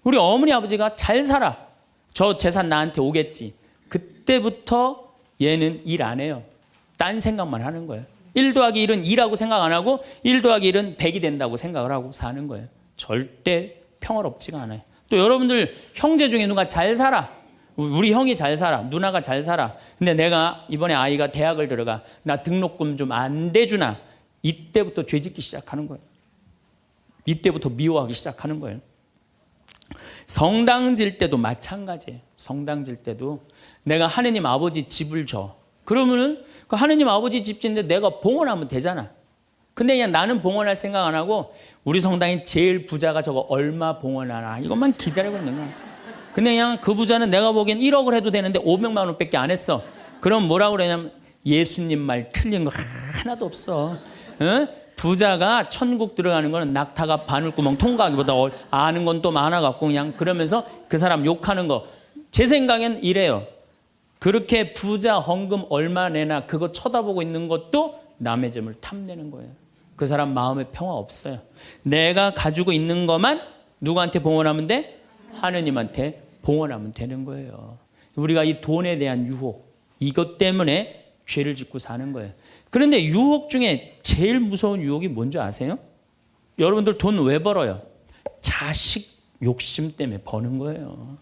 우리 어머니 아버지가 잘 살아. 저 재산 나한테 오겠지. 그때부터 얘는 일 안 해요. 딴 생각만 하는 거예요. 1 더하기 1은 2라고 생각 안 하고 1 더하기 1은 100이 된다고 생각을 하고 사는 거예요. 절대 평화롭지가 않아요. 또 여러분들 형제 중에 누가 잘 살아. 우리 형이 잘 살아. 누나가 잘 살아. 근데 내가 이번에 아이가 대학을 들어가. 나 등록금 좀 안 대주나. 이때부터 죄짓기 시작하는 거예요. 이때부터 미워하기 시작하는 거예요. 성당 질 때도 마찬가지예요. 성당 질 때도 내가 하느님 아버지 집을 줘. 그러면은 그 하느님 아버지 집 짓는데 내가 봉헌하면 되잖아. 근데 그냥 나는 봉헌할 생각 안 하고 우리 성당에 제일 부자가 저거 얼마 봉헌하나 이것만 기다리고 있는 거야. 근데 그냥 그 부자는 내가 보기엔 1억을 해도 되는데 500만 원밖에 안 했어. 그럼 뭐라고 그러냐면 예수님 말 틀린 거 하나도 없어. 응? 부자가 천국 들어가는 거는 낙타가 바늘구멍 통과하기보다 아는 건 또 많아갖고 그냥 그러면서 그 사람 욕하는 거. 제 생각엔 이래요. 그렇게 부자 헌금 얼마 내나 그거 쳐다보고 있는 것도 남의 재물 탐내는 거예요. 그 사람 마음에 평화 없어요. 내가 가지고 있는 것만 누구한테 봉헌하면 돼? 하느님한테 봉헌하면 되는 거예요. 우리가 이 돈에 대한 유혹 이것 때문에 죄를 짓고 사는 거예요. 그런데 유혹 중에 제일 무서운 유혹이 뭔지 아세요? 여러분들 돈 왜 벌어요? 자식 욕심 때문에 버는 거예요.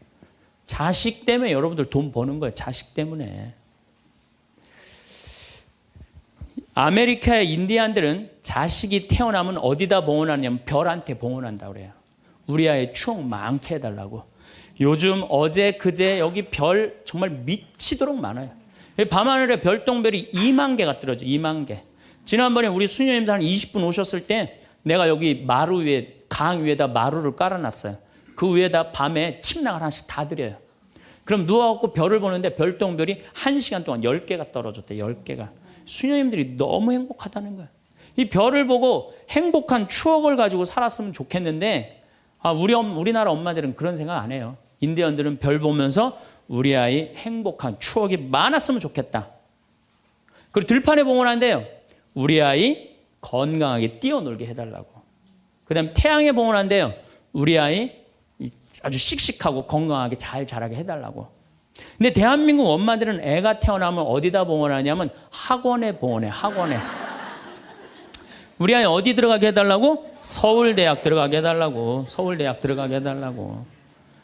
자식 때문에 여러분들 돈 버는 거예요. 자식 때문에. 아메리카의 인디안들은 자식이 태어나면 어디다 봉헌하냐면 별한테 봉헌한다고 그래요. 우리 아이 추억 많게 해달라고. 요즘 어제 그제 여기 별 정말 미치도록 많아요. 밤하늘에 별똥별이 2만 개가 떨어져. 2만 개. 지난번에 우리 수녀님들 한 20분 오셨을 때 내가 여기 마루 위에 강 위에다 마루를 깔아놨어요. 그 위에다 밤에 침낭을 하나씩 다 드려요. 그럼 누워갖고 별을 보는데 별똥별이 1시간 동안 10개가 떨어졌대. 10개가. 수녀님들이 너무 행복하다는 거예요. 이 별을 보고 행복한 추억을 가지고 살았으면 좋겠는데 우리나라 엄마들은 그런 생각 안 해요. 인디언들은 별 보면서 우리 아이 행복한 추억이 많았으면 좋겠다. 그리고 들판에 봉헌한대요. 우리 아이 건강하게 뛰어놀게 해달라고. 그 다음에 태양에 봉헌한대요. 우리 아이 아주 씩씩하고 건강하게 잘 자라게 해달라고. 근데 대한민국 엄마들은 애가 태어나면 어디다 봉헌하냐면 학원에 봉헌해. 학원에. 우리 아이 어디 들어가게 해달라고? 서울대학 들어가게 해달라고. 서울대학 들어가게 해달라고.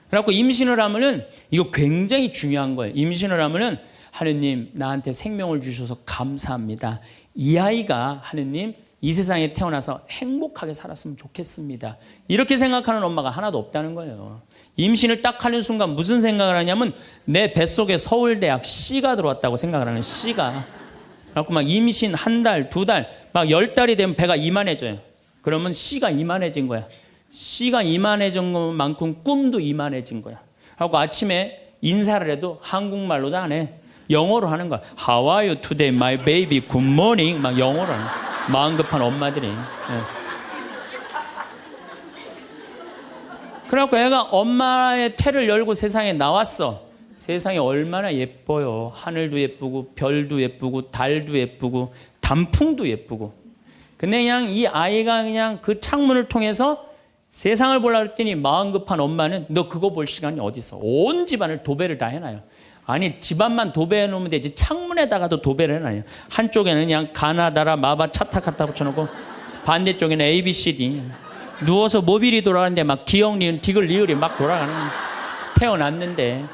그래갖고 임신을 하면은 이거 굉장히 중요한 거예요. 임신을 하면은 하느님 나한테 생명을 주셔서 감사합니다. 이 아이가 하느님 이 세상에 태어나서 행복하게 살았으면 좋겠습니다. 이렇게 생각하는 엄마가 하나도 없다는 거예요. 임신을 딱 하는 순간 무슨 생각을 하냐면 내 뱃속에 서울대학 C가 들어왔다고 생각을 하는 C가. 그래갖고 막 임신 한 달, 두 달, 막 10달이 되면 배가 이만해져요. 그러면 C가 이만해진 거야. C가 이만해진 것만큼 꿈도 이만해진 거야. 하고 아침에 인사를 해도 한국말로도 안 해. 영어로 하는 거야. How are you today, my baby? Good morning. 막 영어로 하는 거야. 마음 급한 엄마들이. 네. 그래갖고 애가 엄마의 태를 열고 세상에 나왔어. 세상이 얼마나 예뻐요. 하늘도 예쁘고 별도 예쁘고 달도 예쁘고 단풍도 예쁘고. 근데 그냥 이 아이가 그냥 그 창문을 통해서 세상을 보려고 했더니 마음 급한 엄마는 너 그거 볼 시간이 어디 있어. 온 집안을 도배를 다 해놔요. 아니 집안만 도배해 놓으면 되지 창문에다가도 도배를 해놔요. 한쪽에는 그냥 가나다라 마바 차타 갖다 붙여놓고 반대쪽에는 ABCD. 누워서 모빌이 돌아가는데 막 기억 니은 디귿 리을이 막 돌아가는 거예요. 태어났는데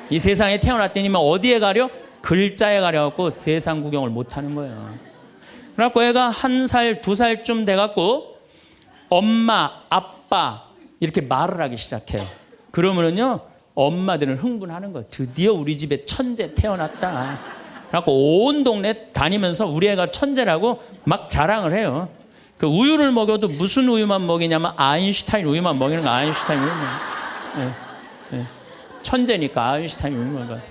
이 세상에 태어났더니만 어디에 가려? 글자에 가려갖고 세상 구경을 못하는 거예요. 그래갖고 애가 1살, 2살쯤 돼갖고 엄마, 아빠 이렇게 말을 하기 시작해요. 그러면은요 엄마들은 흥분하는 거예요. 드디어 우리 집에 천재 태어났다. 그래갖고 온 동네 다니면서 우리 애가 천재라고 막 자랑을 해요. 그 우유를 먹여도 무슨 우유만 먹이냐면 아인슈타인 우유만 먹이는 거. 아인슈타인 우유만. 네. 천재니까 아인슈타인 우유만 먹어요.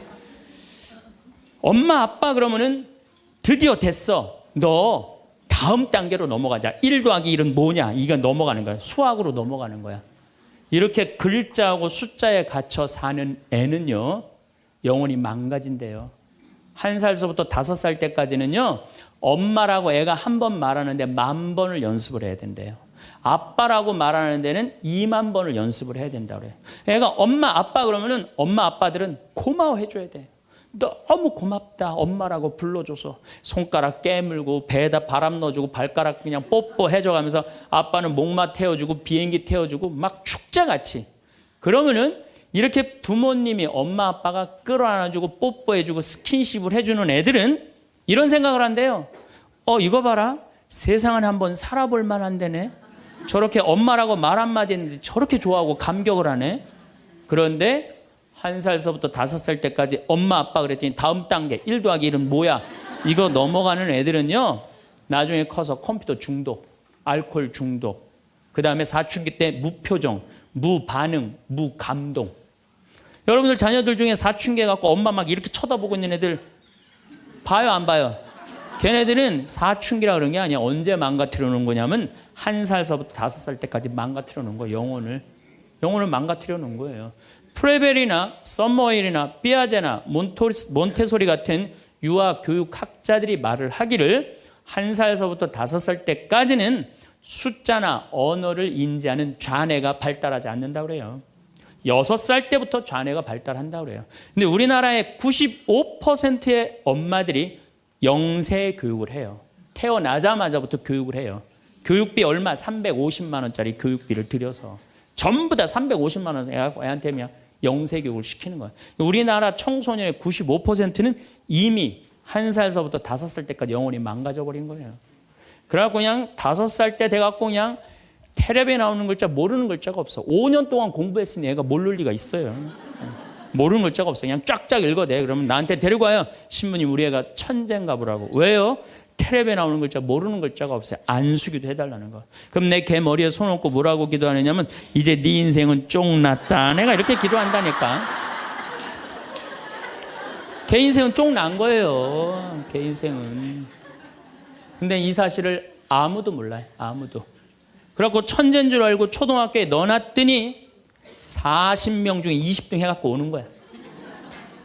엄마 아빠 그러면은 드디어 됐어. 너 다음 단계로 넘어가자. 1 더하기 1은 뭐냐? 이거 넘어가는 거야. 수학으로 넘어가는 거야. 이렇게 글자하고 숫자에 갇혀 사는 애는요 영혼이 망가진대요. 1살서부터 5살 때까지는요 엄마라고 애가 한 번 말하는데 10,000번을 연습을 해야 된대요. 아빠라고 말하는 데는 20,000번을 연습을 해야 된다고 그래요. 애가 엄마 아빠 그러면은 엄마 아빠들은 고마워해 줘야 돼. 너무 고맙다 엄마라고 불러줘서 손가락 깨물고 배에다 바람 넣어주고 발가락 그냥 뽀뽀해줘가면서 아빠는 목마 태워주고 비행기 태워주고 막 축제같이. 그러면은 이렇게 부모님이 엄마 아빠가 끌어안아주고 뽀뽀해주고 스킨십을 해주는 애들은 이런 생각을 한대요. 이거 봐라 세상은 한번 살아볼 만한 데네. 저렇게 엄마라고 말 한마디 했는데 저렇게 좋아하고 감격을 하네. 그런데 1살서부터 5살 때까지 엄마 아빠 그랬더니 다음 단계 1 더하기 1은 뭐야? 이거 넘어가는 애들은요 나중에 커서 컴퓨터 중독, 알코올 중독, 그 다음에 사춘기 때 무표정, 무반응, 무감동. 여러분들 자녀들 중에 사춘기 갖고 엄마 막 이렇게 쳐다보고 있는 애들 봐요 안 봐요? 걔네들은 사춘기라 그런 게 아니야. 언제 망가뜨려 놓은 거냐면 1살서부터 5살 때까지 망가뜨려 놓은 거예요. 영혼을 망가뜨려 놓은 거예요. 프레벨이나 썸머힐이나 삐아제나 몬테소리 같은 유아 교육학자들이 말을 하기를 1살서부터 5살 때까지는 숫자나 언어를 인지하는 좌뇌가 발달하지 않는다고 그래요. 6살 때부터 좌뇌가 발달한다고 그래요. 근데 우리나라의 95%의 엄마들이 영세 교육을 해요. 태어나자마자부터 교육을 해요. 교육비 얼마? 350만 원짜리 교육비를 들여서 전부 다 350만 원 애한테 그냥 영세 교육을 시키는 거예요. 우리나라 청소년의 95%는 이미 1살서부터 5살 때까지 영혼이 망가져 버린 거예요. 그래갖고 그냥 5살 때 돼갖고 그냥 텔레비에 나오는 글자 모르는 글자가 없어. 5년 동안 공부했으니 애가 모를 리가 있어요. 모르는 글자가 없어. 그냥 쫙쫙 읽어대. 그러면 나한테 데리고 와요. 신부님 우리 애가 천재인가 보라고. 왜요? 텔레비에 나오는 글자 모르는 글자가 없어요. 안수기도 해달라는 거. 그럼 내 개 머리에 손 얹고 뭐라고 기도하느냐면 이제 네 인생은 쫑났다. 내가 이렇게 기도한다니까. 개 인생은 쫑난 거예요. 개 인생은. 근데 이 사실을 아무도 몰라요. 아무도. 그래갖고 천재인 줄 알고 초등학교에 넣어놨더니 40명 중에 20등 해갖고 오는 거야.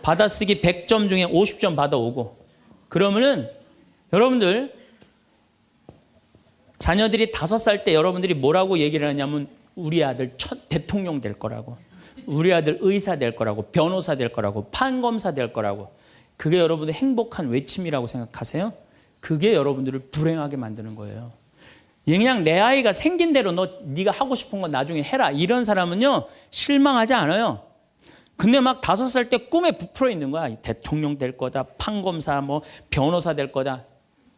받아쓰기 100점 중에 50점 받아오고. 그러면은 여러분들 자녀들이 5살 때 여러분들이 뭐라고 얘기를 하냐면 우리 아들 대통령 될 거라고, 우리 아들 의사 될 거라고, 변호사 될 거라고, 판검사 될 거라고. 그게 여러분들 행복한 외침이라고 생각하세요? 그게 여러분들을 불행하게 만드는 거예요. 그냥 내 아이가 생긴 대로 네가 하고 싶은 거 나중에 해라 이런 사람은요 실망하지 않아요. 근데 막 5살 때 꿈에 부풀어 있는 거야. 대통령 될 거다, 판검사, 뭐 변호사 될 거다.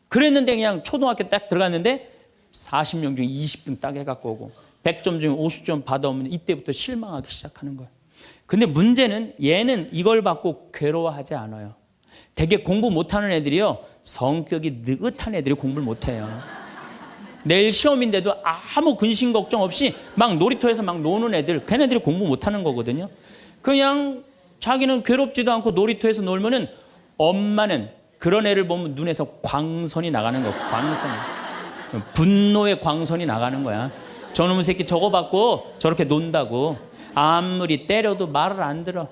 그랬는데 그냥 초등학교 딱 들어갔는데 40명 중에 20등 딱 해갖고 오고 100점 중에 50점 받아오면 이때부터 실망하기 시작하는 거야. 근데 문제는 얘는 이걸 받고 괴로워하지 않아요. 되게 공부 못하는 애들이요 성격이 느긋한 애들이 공부를 못해요. 내일 시험인데도 아무 근심 걱정 없이 막 놀이터에서 막 노는 애들, 걔네들이 공부 못하는 거거든요. 그냥 자기는 괴롭지도 않고 놀이터에서 놀면은 엄마는 그런 애를 보면 눈에서 광선이 나가는 거야. 광선이. 분노의 광선이 나가는 거야. 저놈의 새끼 저거 받고 저렇게 논다고. 아무리 때려도 말을 안 들어.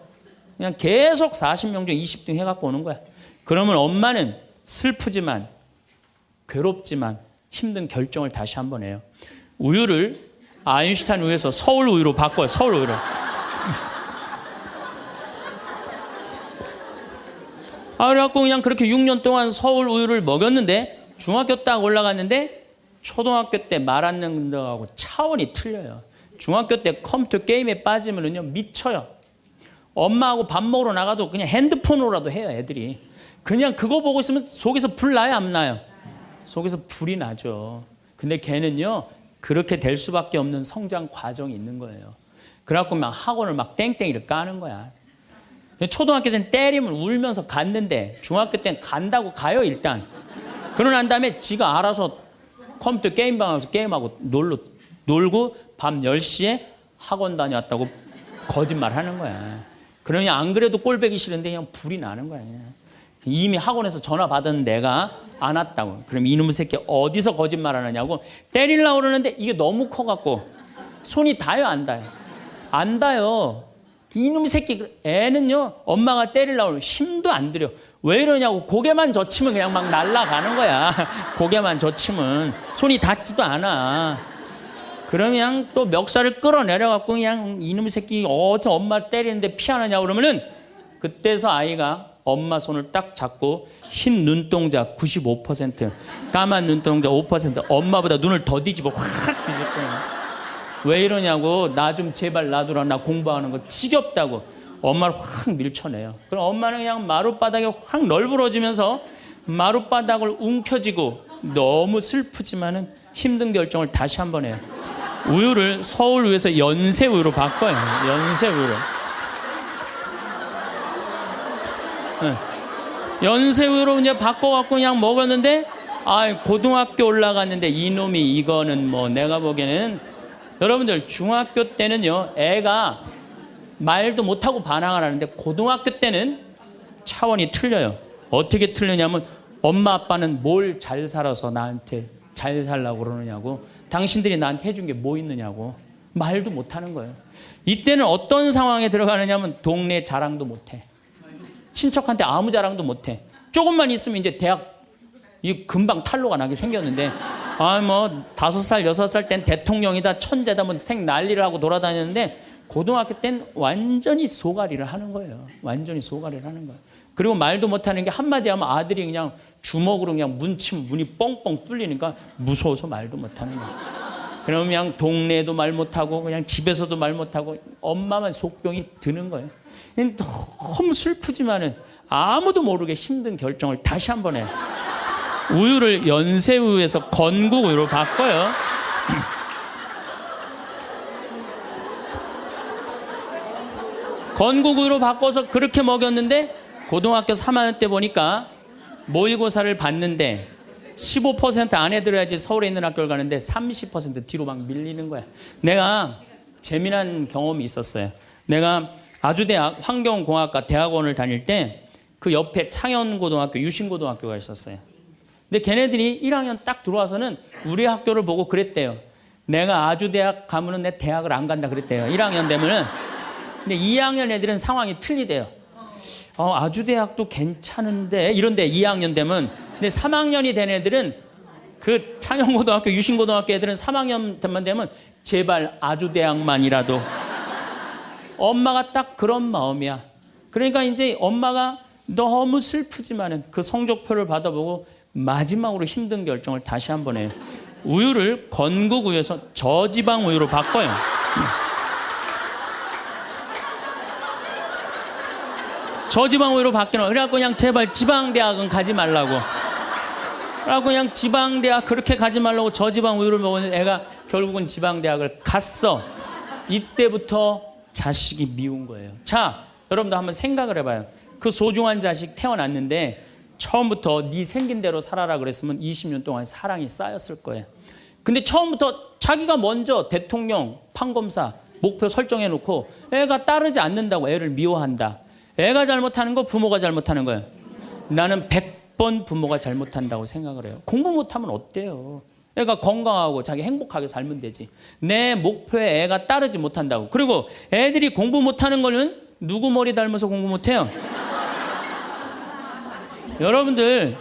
그냥 계속 40명 중 20등 해갖고 오는 거야. 그러면 엄마는 슬프지만 괴롭지만 힘든 결정을 다시 한번 해요. 우유를 아인슈타인 우유에서 서울 우유로 바꿔요. 서울 우유로. 그래갖고 그냥 그렇게 6년 동안 서울 우유를 먹였는데 중학교 딱 올라갔는데 초등학교 때 말 안 듣는 거하고 차원이 틀려요. 중학교 때 컴퓨터 게임에 빠지면은요 미쳐요. 엄마하고 밥 먹으러 나가도 그냥 핸드폰으로라도 해요, 애들이. 그냥 그거 보고 있으면 속에서 불 나요, 안 나요? 속에서 불이 나죠. 근데 걔는요 그렇게 될 수밖에 없는 성장 과정이 있는 거예요. 그래갖고 막 학원을 막 땡땡이를 까는 거야. 초등학교 때는 때리면 울면서 갔는데 중학교 때는 간다고 가요, 일단. 그러고 난 다음에 지가 알아서 컴퓨터 게임방 가서 게임하고 놀고 밤 10시에 학원 다녀왔다고 거짓말 하는 거야. 그러니 안 그래도 꼴배기 싫은데 그냥 불이 나는 거야. 이미 학원에서 전화 받은 내가 안 왔다고. 그럼 이놈의 새끼 어디서 거짓말 하느냐고 때리려고 그러는데 이게 너무 커갖고 손이 닿아요, 안 닿아요? 안 닿아요. 이놈의 새끼 애는요 엄마가 때리려고 그러면 힘도 안 들여. 왜 이러냐고 고개만 젖히면 그냥 막 날아가는 거야. 고개만 젖히면 손이 닿지도 않아. 그러면 또 멱살을 끌어내려갖고 그냥 이놈의 새끼 어디서 엄마 때리는데 피하느냐고 그러면은 그때서 아이가 엄마 손을 딱 잡고 흰 눈동자 95%, 까만 눈동자 5%, 엄마보다 눈을 더 뒤집어 확 뒤집고 왜 이러냐고 나 좀 제발 놔두라 나 공부하는 거 지겹다고 엄마를 확 밀쳐내요. 그럼 엄마는 그냥 마룻바닥에 확 널브러지면서 마룻바닥을 움켜쥐고 너무 슬프지만은 힘든 결정을 다시 한번 해요. 우유를 서울우유에서 연세우유로 바꿔요. 연세우유로. 연세우유로 이제 바꿔갖고 그냥 먹었는데 고등학교 올라갔는데 이놈이 이거는 뭐 내가 보기에는 여러분들 중학교 때는요 애가 말도 못하고 반항을 하는데 고등학교 때는 차원이 틀려요. 어떻게 틀리냐면 엄마 아빠는 뭘 잘 살아서 나한테 잘 살라고 그러느냐고 당신들이 나한테 해준 게 뭐 있느냐고 말도 못하는 거예요. 이때는 어떤 상황에 들어가느냐면 동네 자랑도 못해. 친척한테 아무 자랑도 못해. 조금만 있으면 이제 대학 이 금방 탈로가 나게 생겼는데 뭐 5살 6살 땐 대통령이다 천재다 뭐 생 난리를 하고 돌아다녔는데 고등학교 땐 완전히 소가리를 하는 거예요. 완전히 소가리를 하는 거예요. 그리고 말도 못하는 게 한마디 하면 아들이 그냥 주먹으로 그냥 문치면 문이 뻥뻥 뚫리니까 무서워서 말도 못하는 거예요. 그러면 그냥 동네에도 말 못하고 그냥 집에서도 말 못하고 엄마만 속병이 드는 거예요. 너무 슬프지만은 아무도 모르게 힘든 결정을 다시 한번 해요. 우유를 연세우유에서 건국우유로 바꿔요. 건국우유로 바꿔서 그렇게 먹였는데 고등학교 3학년 때 보니까 모의고사를 봤는데 15% 안에 들어야지 서울에 있는 학교를 가는데 30% 뒤로 막 밀리는 거야. 내가 재미난 경험이 있었어요. 내가 아주대학 환경공학과 대학원을 다닐 때 그 옆에 창현고등학교, 유신고등학교가 있었어요. 근데 걔네들이 1학년 딱 들어와서는 우리 학교를 보고 그랬대요. 내가 아주대학 가면은 내 대학을 안 간다 그랬대요. 1학년 되면은. 근데 2학년 애들은 상황이 틀리대요. 아주대학도 괜찮은데 이런데 2학년 되면. 근데 3학년이 된 애들은 그 창현고등학교, 유신고등학교 애들은 3학년만 되면 제발 아주대학만이라도. 엄마가 딱 그런 마음이야. 그러니까 이제 엄마가 너무 슬프지만은 그 성적표를 받아보고 마지막으로 힘든 결정을 다시 한번 해요. 우유를 건국우유에서 저지방 우유로 바꿔요. 저지방 우유로 바뀌는. 그래갖고 그냥 제발 지방대학은 가지 말라고. 그래갖고 그냥 지방대학 그렇게 가지 말라고 저지방 우유를 먹었는데 애가 결국은 지방대학을 갔어. 이때부터 자식이 미운 거예요. 자, 여러분도 한번 생각을 해봐요. 그 소중한 자식 태어났는데 처음부터 네 생긴 대로 살아라 그랬으면 20년 동안 사랑이 쌓였을 거예요. 근데 처음부터 자기가 먼저 대통령, 판검사 목표 설정해놓고 애가 따르지 않는다고 애를 미워한다. 애가 잘못하는 거 부모가 잘못하는 거예요. 나는 100번 부모가 잘못한다고 생각을 해요. 공부 못하면 어때요? 애가 건강하고 자기 행복하게 살면 되지. 내 목표에 애가 따르지 못한다고. 그리고 애들이 공부 못하는 거는 누구 머리 닮아서 공부 못해요? 여러분들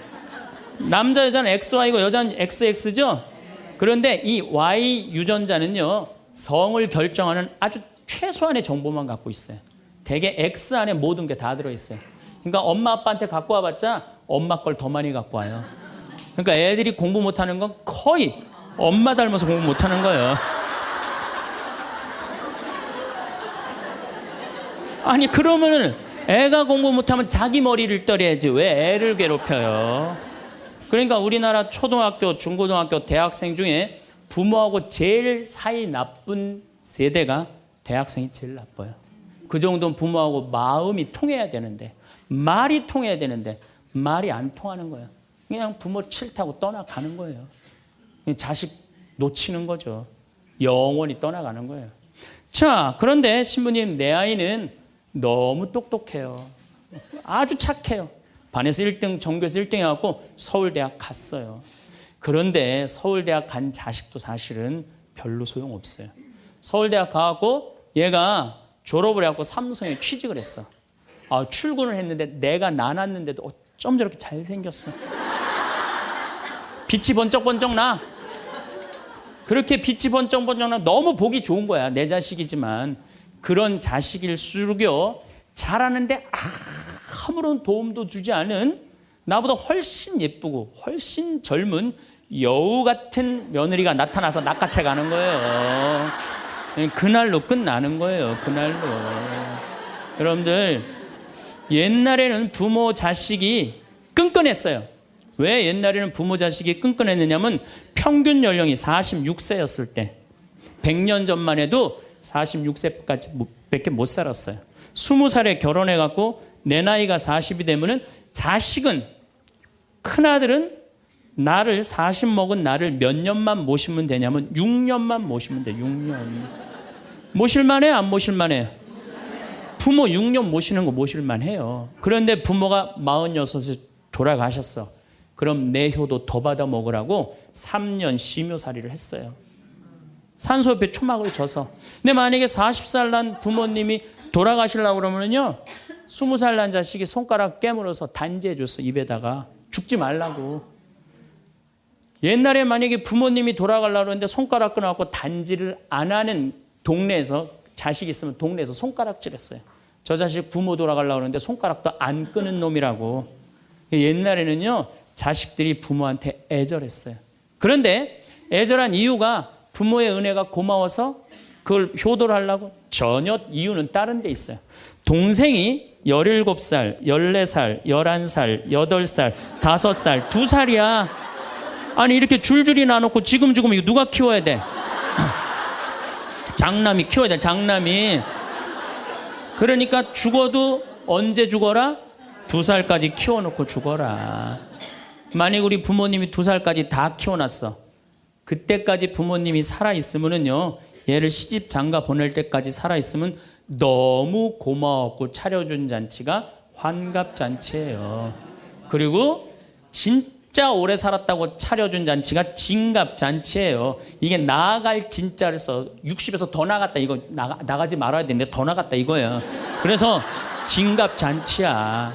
남자 여자는 XY고 여자는 XX죠? 그런데 이 Y 유전자는요 성을 결정하는 아주 최소한의 정보만 갖고 있어요. 대개 X 안에 모든 게 다 들어있어요. 그러니까 엄마 아빠한테 갖고 와봤자 엄마 걸 더 많이 갖고 와요. 그러니까 애들이 공부 못하는 건 거의 엄마 닮아서 공부 못하는 거예요. 아니 그러면은 애가 공부 못하면 자기 머리를 떨어야지 왜 애를 괴롭혀요? 그러니까 우리나라 초등학교, 중고등학교, 대학생 중에 부모하고 제일 사이 나쁜 세대가 대학생이 제일 나빠요. 그 정도는 부모하고 마음이 통해야 되는데, 말이 통해야 되는데 말이 안 통하는 거예요. 그냥 부모 싫다고 떠나가는 거예요. 그냥 자식 놓치는 거죠. 영원히 떠나가는 거예요. 자, 그런데 신부님, 내 아이는 너무 똑똑해요. 아주 착해요. 반에서 1등, 전교에서 1등 해갖고 서울대학 갔어요. 그런데 서울대학 간 자식도 사실은 별로 소용없어요. 서울대학 가갖고 얘가 졸업을 해갖고 삼성에 취직을 했어. 출근을 했는데 내가 나눴는데도 어쩜 저렇게 잘생겼어. 빛이 번쩍번쩍 나. 그렇게 빛이 번쩍번쩍 나. 너무 보기 좋은 거야. 내 자식이지만. 그런 자식일수록요, 잘하는데 아무런 도움도 주지 않은 나보다 훨씬 예쁘고 훨씬 젊은 여우 같은 며느리가 나타나서 낚아채 가는 거예요. 그날로 끝나는 거예요. 그날로. 여러분들, 옛날에는 부모 자식이 끈끈했어요. 왜 옛날에는 부모 자식이 끈끈했느냐면 평균 연령이 46세였을 때 100년 전만 해도 46세까지 못 살았어요. 20살에 결혼해갖고 내 나이가 40이 되면은 자식은, 큰아들은 나를 40 먹은 나를 몇 년만 모시면 되냐면 6년만 모시면 돼. 6년. 모실만해? 안 모실만해? 부모 6년 모시는 거 모실만해요. 그런데 부모가 46에 돌아가셨어. 그럼 내 효도 더 받아 먹으라고 3년 심효살이를 했어요. 산소협회 초막을 져서. 근데 만약에 40살 난 부모님이 돌아가시려고 그러면요, 20살 난 자식이 손가락 깨물어서 단지해 줬어. 입에다가. 죽지 말라고. 옛날에 만약에 부모님이 돌아가려고 그러는데 손가락 끊어갖고 단지를 안 하는 동네에서, 자식 있으면 동네에서 손가락질했어요. 저 자식 부모 돌아가려고 그러는데 손가락도 안 끄는 놈이라고. 옛날에는요, 자식들이 부모한테 애절했어요. 그런데 애절한 이유가 부모의 은혜가 고마워서 그걸 효도를 하려고? 전혀 이유는 다른 데 있어요. 동생이 17살, 14살, 11살, 8살, 5살, 2살이야. 아니 이렇게 줄줄이 나놓고 지금 이거 누가 키워야 돼? 장남이 키워야 돼. 장남이. 그러니까 죽어도 언제 죽어라? 2살까지 키워놓고 죽어라. 만약 우리 부모님이 2살까지 다 키워놨어. 그때까지 부모님이 살아있으면요, 얘를 시집 장가 보낼 때까지 살아있으면 너무 고마웠고 차려준 잔치가 환갑잔치예요. 그리고 진짜 오래 살았다고 차려준 잔치가 진갑잔치예요. 이게 나아갈 진짜를 써. 60에서 더 나갔다. 이거 나가지 말아야 되는데 더 나갔다 이거예요. 그래서 진갑잔치야.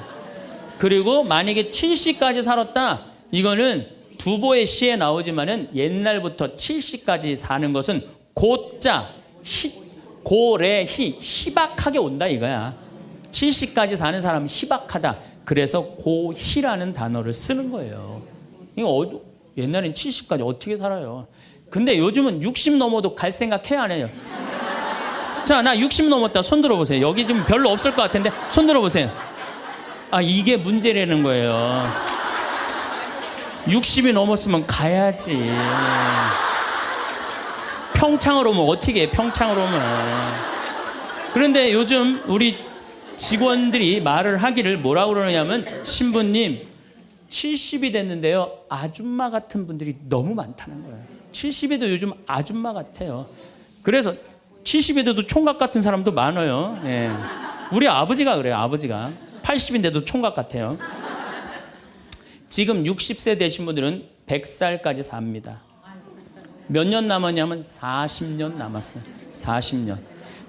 그리고 만약에 70까지 살았다. 이거는 두보의 시에 나오지만은 옛날부터 70까지 사는 것은 고자, 고래, 희박하게 온다 이거야. 70까지 사는 사람은 희박하다. 그래서 고희라는 단어를 쓰는 거예요. 이거 옛날엔 70까지 어떻게 살아요? 근데 요즘은 60 넘어도 갈 생각 해야 안 해요? 자, 나 60 넘었다. 손 들어보세요. 여기 지금 별로 없을 것 같은데 손 들어보세요. 이게 문제라는 거예요. 60이 넘었으면 가야지. 평창으로 오면 어떻게 해? 평창으로 오면. 그런데 요즘 우리 직원들이 말을 하기를 뭐라고 그러냐면, 신부님 70이 됐는데요, 아줌마 같은 분들이 너무 많다는 거예요. 70에도 요즘 아줌마 같아요. 그래서 70에도 총각 같은 사람도 많아요. 예. 우리 아버지가 그래요. 아버지가 80인데도 총각 같아요. 지금 60세 되신 분들은 100살까지 삽니다. 몇 년 남았냐면 40년 남았어요. 40년.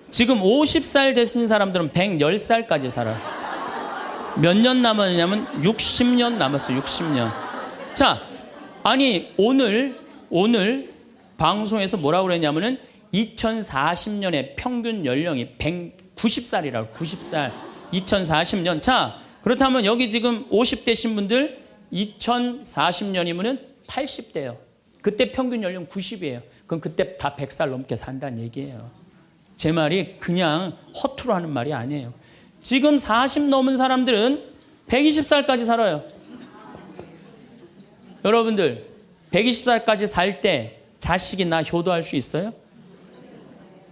지금 50살 되신 사람들은 110살까지 살아요. 몇 년 남았냐면 60년 남았어요. 60년. 자, 아니 오늘 방송에서 뭐라고 그랬냐면은 2040년에 평균 연령이 190살이라고. 90살. 2040년. 자, 그렇다면 여기 지금 50대신 분들 2040년이면 80대예요. 그때 평균 연령 90이에요. 그럼 그때 다 100살 넘게 산다는 얘기예요. 제 말이 그냥 허투루 하는 말이 아니에요. 지금 40 넘은 사람들은 120살까지 살아요. 여러분들 120살까지 살 때 자식이 나 효도할 수 있어요?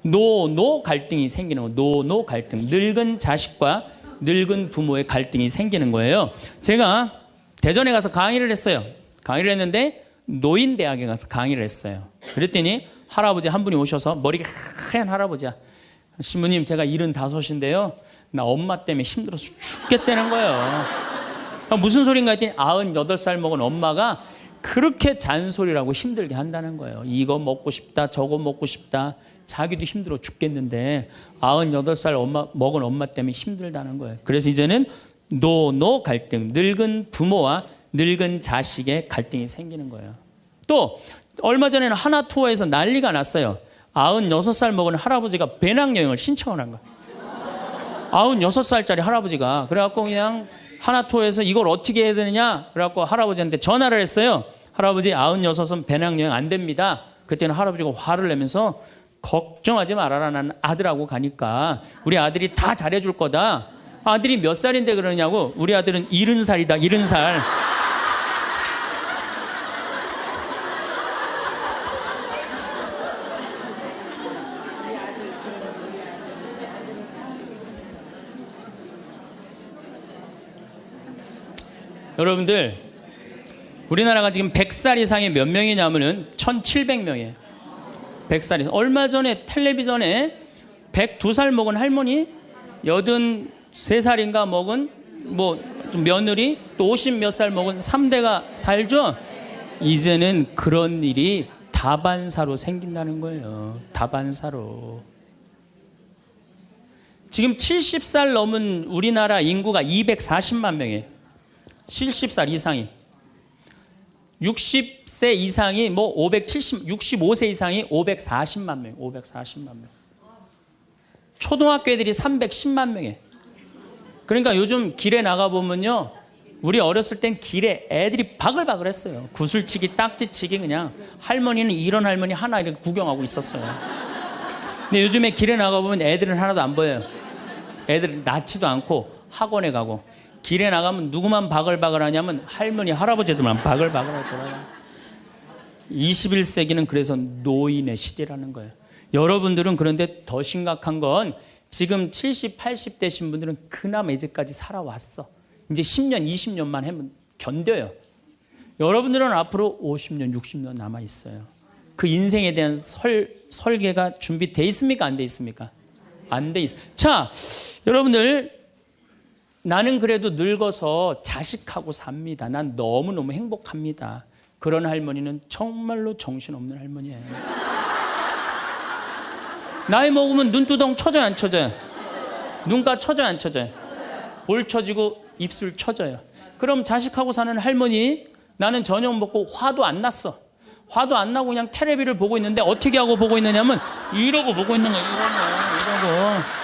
노 갈등이 생기는 거예요. 노 갈등. 늙은 자식과 늙은 부모의 갈등이 생기는 거예요. 제가 대전에 가서 강의를 했어요. 강의를 했는데 노인대학에 가서 강의를 했어요. 그랬더니 할아버지 한 분이 오셔서 머리가 하얀 할아버지야. 신부님 제가 75인데요. 나 엄마 때문에 힘들어서 죽겠다는 거예요. 무슨 소린가 했더니 98살 먹은 엄마가 그렇게 잔소리라고 힘들게 한다는 거예요. 이거 먹고 싶다 저거 먹고 싶다. 자기도 힘들어 죽겠는데 98살 먹은 엄마 때문에 힘들다는 거예요. 그래서 이제는 노 갈등, 늙은 부모와 늙은 자식의 갈등이 생기는 거예요. 또 얼마 전에는 하나 투어에서 난리가 났어요. 96살 먹은 할아버지가 배낭여행을 신청을 한 거예요. 96살짜리 할아버지가. 그래갖고 그냥 하나 투어에서 이걸 어떻게 해야 되느냐 그래갖고 할아버지한테 전화를 했어요. 할아버지 96은 배낭여행 안 됩니다. 그때는 할아버지가 화를 내면서 걱정하지 말아라. 난 아들하고 가니까 우리 아들이 다 잘해줄 거다. 아들이 몇 살인데 그러냐고. 우리 아들은 70살이다 70살. 여러분들 우리나라가 지금 100살 이상이 몇 명이냐면은 1700명이에요 100살 이상. 얼마 전에 텔레비전에 102살 먹은 할머니 83살인가 먹은 뭐 며느리 또 50 몇 살 먹은 3대가 살죠. 이제는 그런 일이 다반사로 생긴다는 거예요. 다반사로. 지금 70살 넘은 우리나라 인구가 240만 명이에요. 70살 이상이. 60세 이상이 뭐 65세 이상이 540만 명, 540만 명. 초등학교 애들이 310만 명이에요. 그러니까 요즘 길에 나가보면요. 우리 어렸을 땐 길에 애들이 바글바글 했어요. 구슬치기, 딱지치기 그냥. 할머니는 이런 할머니 하나 이렇게 구경하고 있었어요. 근데 요즘에 길에 나가보면 애들은 하나도 안 보여요. 애들은 낳지도 않고 학원에 가고. 길에 나가면 누구만 바글바글 하냐면 할머니, 할아버지들만 바글바글 하더라고요. 21세기는 그래서 노인의 시대라는 거예요. 여러분들은 그런데 더 심각한 건 지금 70, 80대신 분들은 그나마 이제까지 살아왔어. 이제 10년, 20년만 하면 견뎌요. 여러분들은 앞으로 50년, 60년 남아있어요. 그 인생에 대한 설계가 준비되어 있습니까? 안 돼 있습니까? 안 돼 있어. 자, 여러분들 나는 그래도 늙어서 자식하고 삽니다. 난 너무너무 행복합니다. 그런 할머니는 정말로 정신없는 할머니예요. 나이 먹으면 눈두덩 쳐져요, 안 쳐져요? 눈가 쳐져요, 안 쳐져요? 볼 쳐지고 입술 쳐져요. 그럼 자식하고 사는 할머니, 나는 저녁 먹고 화도 안 났어. 화도 안 나고 그냥 텔레비를 보고 있는데 어떻게 하고 보고 있느냐면 이러고 보고 있는 거예요. 이러고.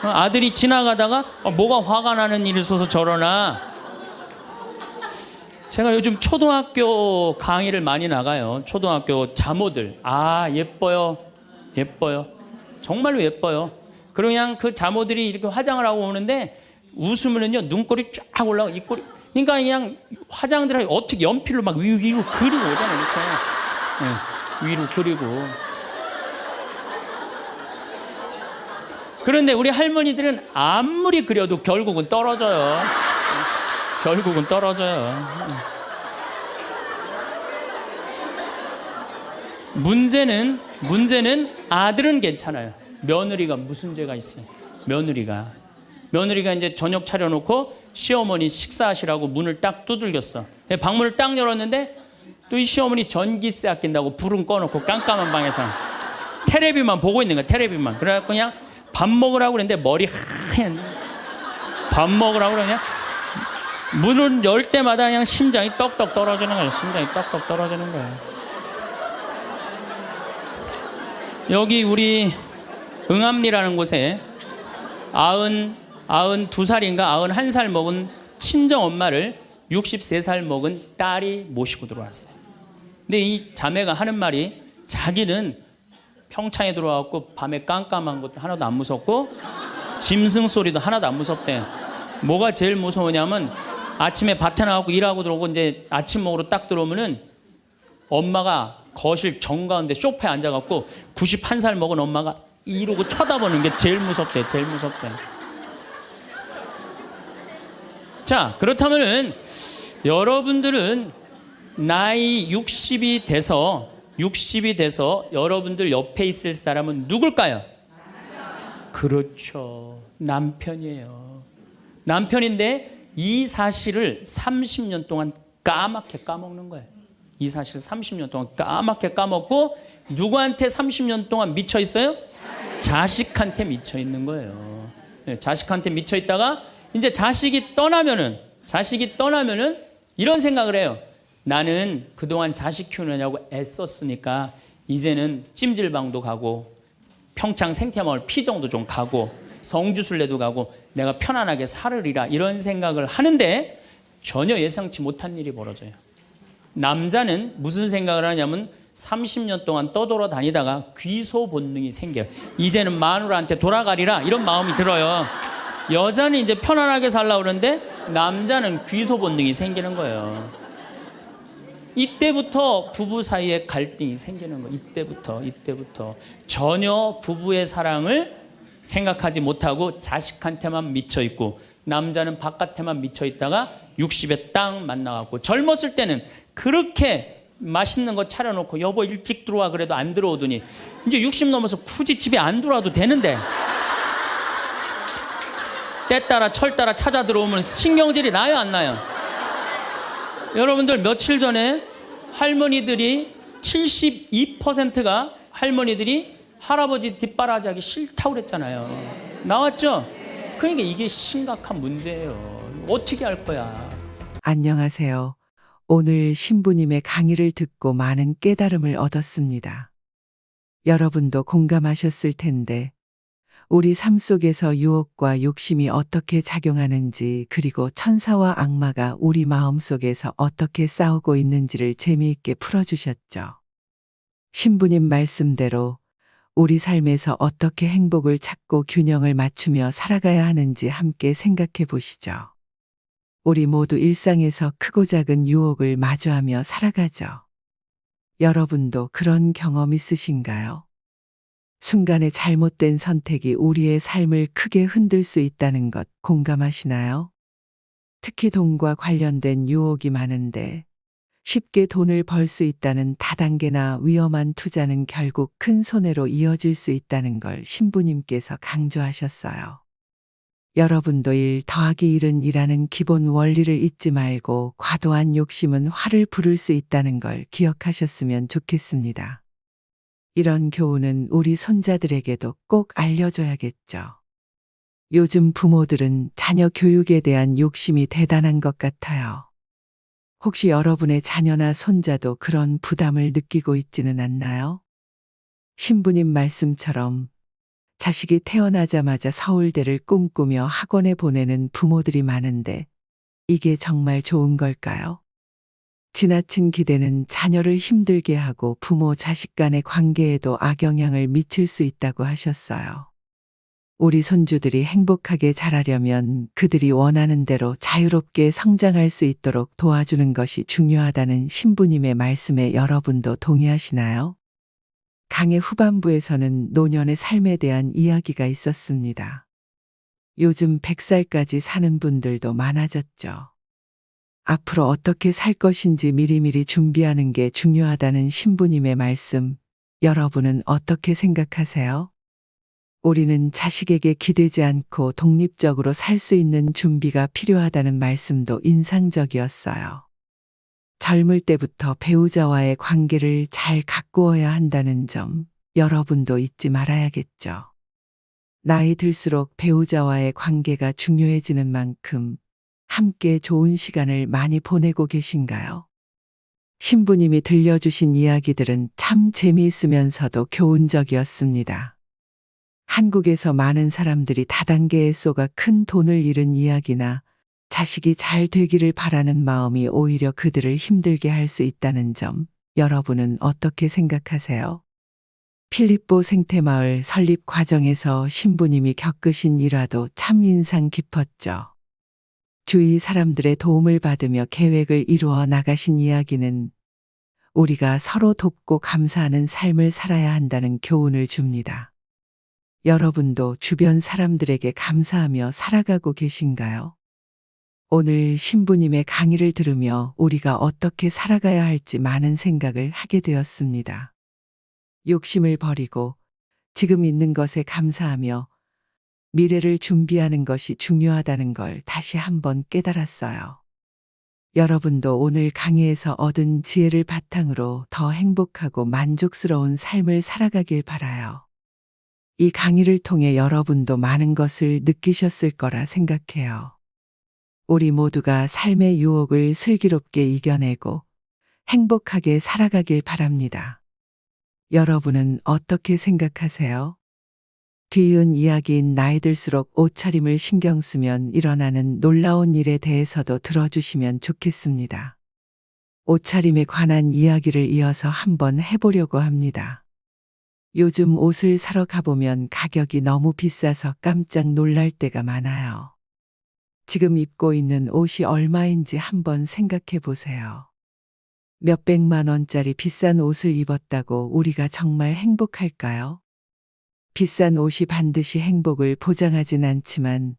아들이 지나가다가 뭐가 화가 나는 일이 있어서 저러나. 제가 요즘 초등학교 강의를 많이 나가요. 초등학교 자모들. 아, 예뻐요. 예뻐요. 정말로 예뻐요. 그냥 그 자모들이 이렇게 화장을 하고 오는데 웃으면은요 눈꼬리 쫙 올라가고 입꼬리. 그러니까 그냥 화장들 어떻게 연필로 막 위로 그리고 오잖아요. 이렇게. 네, 위로 그리고. 그런데 우리 할머니들은 아무리 그려도 결국은 떨어져요. 결국은 떨어져요. 문제는 아들은 괜찮아요. 며느리가 무슨 죄가 있어요? 며느리가 이제 저녁 차려놓고 시어머니 식사하시라고 문을 딱 두들겼어. 방문을 딱 열었는데 또 이 시어머니 전기세 아낀다고 불은 꺼놓고 깜깜한 방에서 텔레비만 보고 있는 거야. 텔레비만. 그래갖고 그냥 밥 먹으라고 그랬는데 머리 하얀. 밥 먹으라고 그러냐? 문을 열 때마다 그냥 심장이 떡떡 떨어지는 거예요. 심장이 떡떡 떨어지는 거예요. 여기 우리 응암리라는 곳에 92살인가 91살 먹은 친정 엄마를 63살 먹은 딸이 모시고 들어왔어요. 근데 이 자매가 하는 말이 자기는 평창에 들어와갖고 밤에 깜깜한 것도 하나도 안 무섭고 짐승 소리도 하나도 안 무섭대. 뭐가 제일 무서우냐면 아침에 밭에 나가고 일하고 들어오고 이제 아침 먹으러 딱 들어오면은 엄마가 거실 정가운데 소파에 앉아갖고 91살 먹은 엄마가 이러고 쳐다보는 게 제일 무섭대. 제일 무섭대. 자, 그렇다면은 여러분들은 나이 60이 돼서 여러분들 옆에 있을 사람은 누굴까요? 그렇죠. 남편이에요. 남편인데 이 사실을 30년 동안 까맣게 까먹는 거예요. 이 사실을 30년 동안 까맣게 까먹고 누구한테 30년 동안 미쳐 있어요? 자식한테 미쳐 있는 거예요. 자식한테 미쳐 있다가 이제 자식이 떠나면은 이런 생각을 해요. 나는 그동안 자식 키우느냐고 애썼으니까 이제는 찜질방도 가고 평창 생태마을 피정도 좀 가고 성주순례도 가고 내가 편안하게 살으리라 이런 생각을 하는데 전혀 예상치 못한 일이 벌어져요. 남자는 무슨 생각을 하냐면 30년 동안 떠돌아다니다가 귀소 본능이 생겨요. 이제는 마누라한테 돌아가리라 이런 마음이 들어요. 여자는 이제 편안하게 살려고 그러는데 남자는 귀소 본능이 생기는 거예요. 이때부터 부부 사이에 갈등이 생기는 거예요. 이때부터 전혀 부부의 사랑을 생각하지 못하고 자식한테만 미쳐 있고 남자는 바깥에만 미쳐 있다가 60에 딱 만나갖고 젊었을 때는 그렇게 맛있는 거 차려놓고 여보 일찍 들어와 그래도 안 들어오더니 이제 60 넘어서 굳이 집에 안 들어와도 되는데 때 따라 철 따라 찾아 들어오면 신경질이 나요 안 나요? 여러분들 며칠 전에 할머니들이 72%가 할머니들이 할아버지 뒷바라지하기 싫다고 그랬잖아요. 나왔죠? 그러니까 이게 심각한 문제예요. 어떻게 할 거야? 안녕하세요. 오늘 신부님의 강의를 듣고 많은 깨달음을 얻었습니다. 여러분도 공감하셨을 텐데 우리 삶 속에서 유혹과 욕심이 어떻게 작용하는지 그리고 천사와 악마가 우리 마음 속에서 어떻게 싸우고 있는지를 재미있게 풀어주셨죠. 신부님 말씀대로 우리 삶에서 어떻게 행복을 찾고 균형을 맞추며 살아가야 하는지 함께 생각해 보시죠. 우리 모두 일상에서 크고 작은 유혹을 마주하며 살아가죠. 여러분도 그런 경험 있으신가요? 순간의 잘못된 선택이 우리의 삶을 크게 흔들 수 있다는 것 공감하시나요? 특히 돈과 관련된 유혹이 많은데 쉽게 돈을 벌 수 있다는 다단계나 위험한 투자는 결국 큰 손해로 이어질 수 있다는 걸 신부님께서 강조하셨어요. 여러분도 1 더하기 1은 2라는 기본 원리를 잊지 말고 과도한 욕심은 화를 부를 수 있다는 걸 기억하셨으면 좋겠습니다. 이런 교훈은 우리 손자들에게도 꼭 알려줘야겠죠. 요즘 부모들은 자녀 교육에 대한 욕심이 대단한 것 같아요. 혹시 여러분의 자녀나 손자도 그런 부담을 느끼고 있지는 않나요? 신부님 말씀처럼 자식이 태어나자마자 서울대를 꿈꾸며 학원에 보내는 부모들이 많은데 이게 정말 좋은 걸까요? 지나친 기대는 자녀를 힘들게 하고 부모 자식 간의 관계에도 악영향을 미칠 수 있다고 하셨어요. 우리 손주들이 행복하게 자라려면 그들이 원하는 대로 자유롭게 성장할 수 있도록 도와주는 것이 중요하다는 신부님의 말씀에 여러분도 동의하시나요? 강의 후반부에서는 노년의 삶에 대한 이야기가 있었습니다. 요즘 100살까지 사는 분들도 많아졌죠. 앞으로 어떻게 살 것인지 미리미리 준비하는 게 중요하다는 신부님의 말씀, 여러분은 어떻게 생각하세요? 우리는 자식에게 기대지 않고 독립적으로 살 수 있는 준비가 필요하다는 말씀도 인상적이었어요. 젊을 때부터 배우자와의 관계를 잘 가꾸어야 한다는 점, 여러분도 잊지 말아야겠죠. 나이 들수록 배우자와의 관계가 중요해지는 만큼 함께 좋은 시간을 많이 보내고 계신가요? 신부님이 들려주신 이야기들은 참 재미있으면서도 교훈적이었습니다. 한국에서 많은 사람들이 다단계에 쏘가 큰 돈을 잃은 이야기나 자식이 잘 되기를 바라는 마음이 오히려 그들을 힘들게 할 수 있다는 점, 여러분은 어떻게 생각하세요? 필립보 생태마을 설립 과정에서 신부님이 겪으신 일화도 참 인상 깊었죠. 주위 사람들의 도움을 받으며 계획을 이루어 나가신 이야기는 우리가 서로 돕고 감사하는 삶을 살아야 한다는 교훈을 줍니다. 여러분도 주변 사람들에게 감사하며 살아가고 계신가요? 오늘 신부님의 강의를 들으며 우리가 어떻게 살아가야 할지 많은 생각을 하게 되었습니다. 욕심을 버리고 지금 있는 것에 감사하며 미래를 준비하는 것이 중요하다는 걸 다시 한번 깨달았어요. 여러분도 오늘 강의에서 얻은 지혜를 바탕으로 더 행복하고 만족스러운 삶을 살아가길 바라요. 이 강의를 통해 여러분도 많은 것을 느끼셨을 거라 생각해요. 우리 모두가 삶의 유혹을 슬기롭게 이겨내고 행복하게 살아가길 바랍니다. 여러분은 어떻게 생각하세요? 뒤이은 이야기인 나이 들수록 옷차림을 신경 쓰면 일어나는 놀라운 일에 대해서도 들어주시면 좋겠습니다. 옷차림에 관한 이야기를 이어서 한번 해보려고 합니다. 요즘 옷을 사러 가보면 가격이 너무 비싸서 깜짝 놀랄 때가 많아요. 지금 입고 있는 옷이 얼마인지 한번 생각해 보세요. 몇백만 원짜리 비싼 옷을 입었다고 우리가 정말 행복할까요? 비싼 옷이 반드시 행복을 보장하진 않지만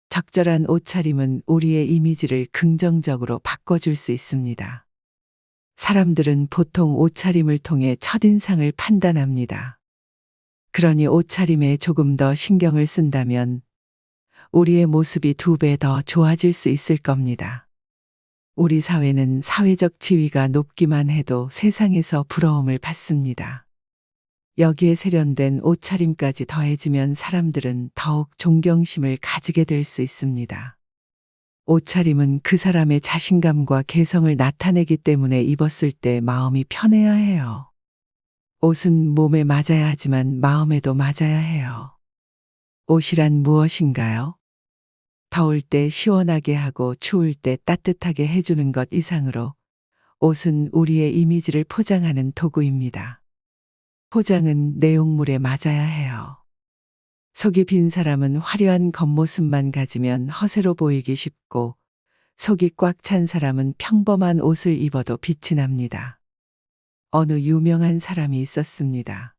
적절한 옷차림은 우리의 이미지를 긍정적으로 바꿔줄 수 있습니다. 사람들은 보통 옷차림을 통해 첫인상을 판단합니다. 그러니 옷차림에 조금 더 신경을 쓴다면 우리의 모습이 2배 더 좋아질 수 있을 겁니다. 우리 사회는 사회적 지위가 높기만 해도 세상에서 부러움을 받습니다. 여기에 세련된 옷차림까지 더해지면 사람들은 더욱 존경심을 가지게 될 수 있습니다. 옷차림은 그 사람의 자신감과 개성을 나타내기 때문에 입었을 때 마음이 편해야 해요. 옷은 몸에 맞아야 하지만 마음에도 맞아야 해요. 옷이란 무엇인가요? 더울 때 시원하게 하고 추울 때 따뜻하게 해주는 것 이상으로 옷은 우리의 이미지를 포장하는 도구입니다. 포장은 내용물에 맞아야 해요. 속이 빈 사람은 화려한 겉모습만 가지면 허세로 보이기 쉽고 속이 꽉 찬 사람은 평범한 옷을 입어도 빛이 납니다. 어느 유명한 사람이 있었습니다.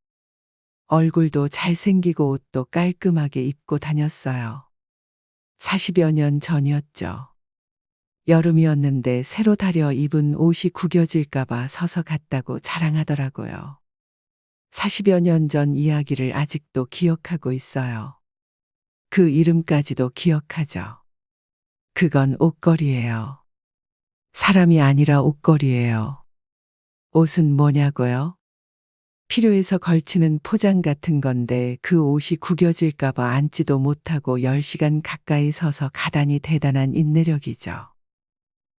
얼굴도 잘생기고 옷도 깔끔하게 입고 다녔어요. 40여 년 전이었죠. 여름이었는데 새로 다려 입은 옷이 구겨질까봐 서서 갔다고 자랑하더라고요. 40여 년 전 이야기를 아직도 기억하고 있어요. 그 이름까지도 기억하죠. 그건 옷걸이예요. 사람이 아니라 옷걸이예요. 옷은 뭐냐고요? 필요해서 걸치는 포장 같은 건데 그 옷이 구겨질까봐 앉지도 못하고 10시간 가까이 서서 가다니 대단한 인내력이죠.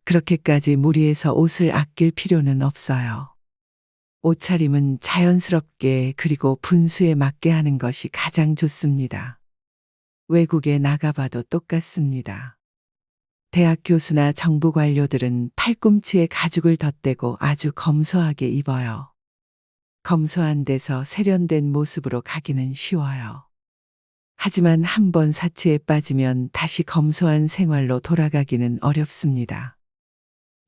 그렇게까지 무리해서 옷을 아낄 필요는 없어요. 옷차림은 자연스럽게 그리고 분수에 맞게 하는 것이 가장 좋습니다. 외국에 나가봐도 똑같습니다. 대학 교수나 정부 관료들은 팔꿈치에 가죽을 덧대고 아주 검소하게 입어요. 검소한 데서 세련된 모습으로 가기는 쉬워요. 하지만 한번 사치에 빠지면 다시 검소한 생활로 돌아가기는 어렵습니다.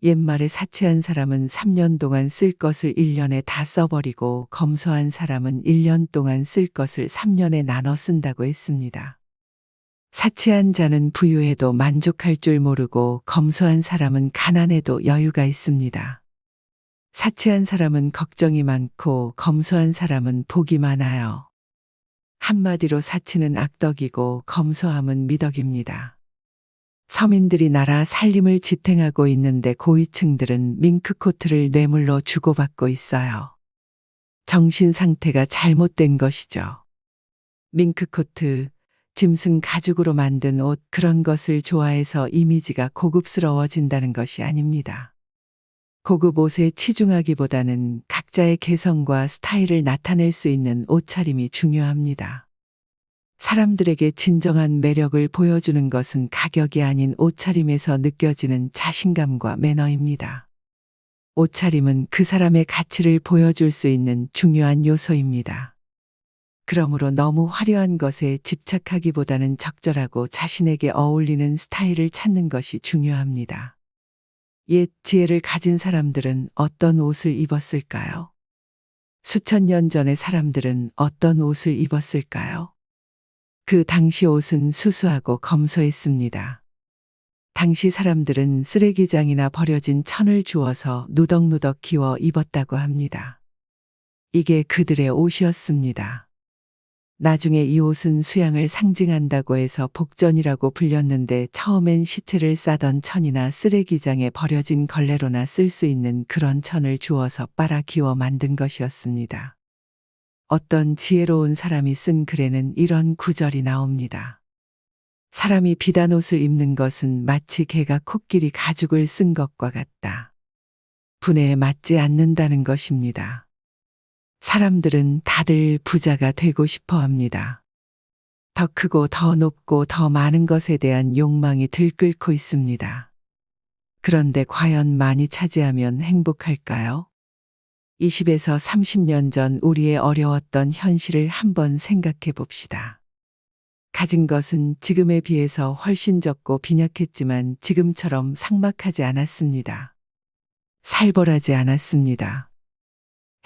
옛말에 사치한 사람은 3년 동안 쓸 것을 1년에 다 써버리고 검소한 사람은 1년 동안 쓸 것을 3년에 나눠 쓴다고 했습니다. 사치한 자는 부유해도 만족할 줄 모르고 검소한 사람은 가난해도 여유가 있습니다. 사치한 사람은 걱정이 많고 검소한 사람은 복이 많아요. 한마디로 사치는 악덕이고 검소함은 미덕입니다. 서민들이 나라 살림을 지탱하고 있는데 고위층들은 밍크코트를 뇌물로 주고받고 있어요. 정신 상태가 잘못된 것이죠. 밍크코트, 짐승 가죽으로 만든 옷, 그런 것을 좋아해서 이미지가 고급스러워진다는 것이 아닙니다. 고급 옷에 치중하기보다는 각자의 개성과 스타일을 나타낼 수 있는 옷차림이 중요합니다. 사람들에게 진정한 매력을 보여주는 것은 가격이 아닌 옷차림에서 느껴지는 자신감과 매너입니다. 옷차림은 그 사람의 가치를 보여줄 수 있는 중요한 요소입니다. 그러므로 너무 화려한 것에 집착하기보다는 적절하고 자신에게 어울리는 스타일을 찾는 것이 중요합니다. 옛 지혜를 가진 사람들은 어떤 옷을 입었을까요? 수천 년 전의 사람들은 어떤 옷을 입었을까요? 그 당시 옷은 수수하고 검소했습니다. 당시 사람들은 쓰레기장이나 버려진 천을 주워서 누덕누덕 기워 입었다고 합니다. 이게 그들의 옷이었습니다. 나중에 이 옷은 수양을 상징한다고 해서 복전이라고 불렸는데 처음엔 시체를 싸던 천이나 쓰레기장에 버려진 걸레로나 쓸 수 있는 그런 천을 주워서 빨아 기워 만든 것이었습니다. 어떤 지혜로운 사람이 쓴 글에는 이런 구절이 나옵니다. 사람이 비단 옷을 입는 것은 마치 개가 코끼리 가죽을 쓴 것과 같다. 분해에 맞지 않는다는 것입니다. 사람들은 다들 부자가 되고 싶어 합니다. 더 크고 더 높고 더 많은 것에 대한 욕망이 들끓고 있습니다. 그런데 과연 많이 차지하면 행복할까요? 20에서 30년 전 우리의 어려웠던 현실을 한번 생각해 봅시다. 가진 것은 지금에 비해서 훨씬 적고 빈약했지만 지금처럼 삭막하지 않았습니다. 살벌하지 않았습니다.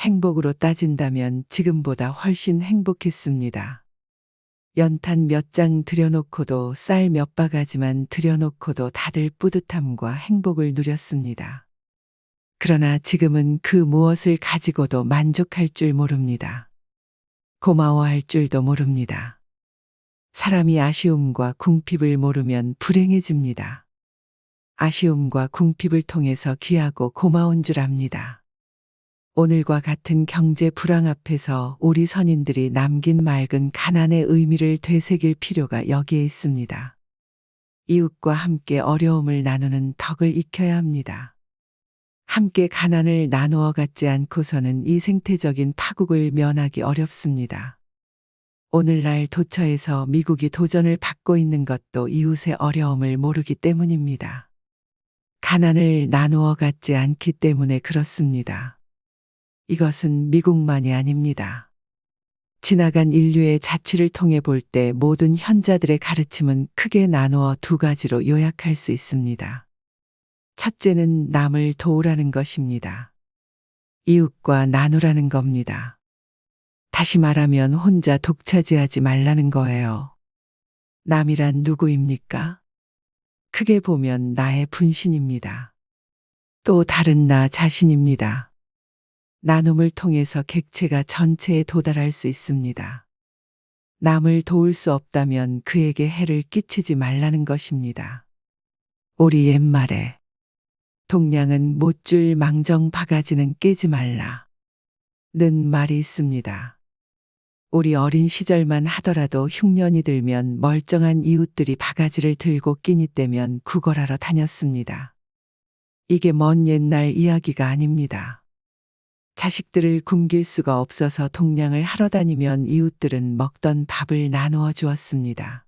행복으로 따진다면 지금보다 훨씬 행복했습니다. 연탄 몇 장 들여놓고도 쌀 몇 바가지만 들여놓고도 다들 뿌듯함과 행복을 누렸습니다. 그러나 지금은 그 무엇을 가지고도 만족할 줄 모릅니다. 고마워할 줄도 모릅니다. 사람이 아쉬움과 궁핍을 모르면 불행해집니다. 아쉬움과 궁핍을 통해서 귀하고 고마운 줄 압니다. 오늘과 같은 경제 불황 앞에서 우리 선인들이 남긴 맑은 가난의 의미를 되새길 필요가 여기에 있습니다. 이웃과 함께 어려움을 나누는 덕을 익혀야 합니다. 함께 가난을 나누어 갖지 않고서는 이 생태적인 파국을 면하기 어렵습니다. 오늘날 도처에서 미국이 도전을 받고 있는 것도 이웃의 어려움을 모르기 때문입니다. 가난을 나누어 갖지 않기 때문에 그렇습니다. 이것은 미국만이 아닙니다. 지나간 인류의 자취를 통해 볼 때 모든 현자들의 가르침은 크게 나누어 두 가지로 요약할 수 있습니다. 첫째는 남을 도우라는 것입니다. 이웃과 나누라는 겁니다. 다시 말하면 혼자 독차지하지 말라는 거예요. 남이란 누구입니까? 크게 보면 나의 분신입니다. 또 다른 나 자신입니다. 나눔을 통해서 객체가 전체에 도달할 수 있습니다. 남을 도울 수 없다면 그에게 해를 끼치지 말라는 것입니다. 우리 옛말에 동량은 못줄 망정 바가지는 깨지 말라 는 말이 있습니다. 우리 어린 시절만 하더라도 흉년이 들면 멀쩡한 이웃들이 바가지를 들고 끼니 때면 구걸하러 다녔습니다. 이게 먼 옛날 이야기가 아닙니다. 자식들을 굶길 수가 없어서 동량을 하러 다니면 이웃들은 먹던 밥을 나누어 주었습니다.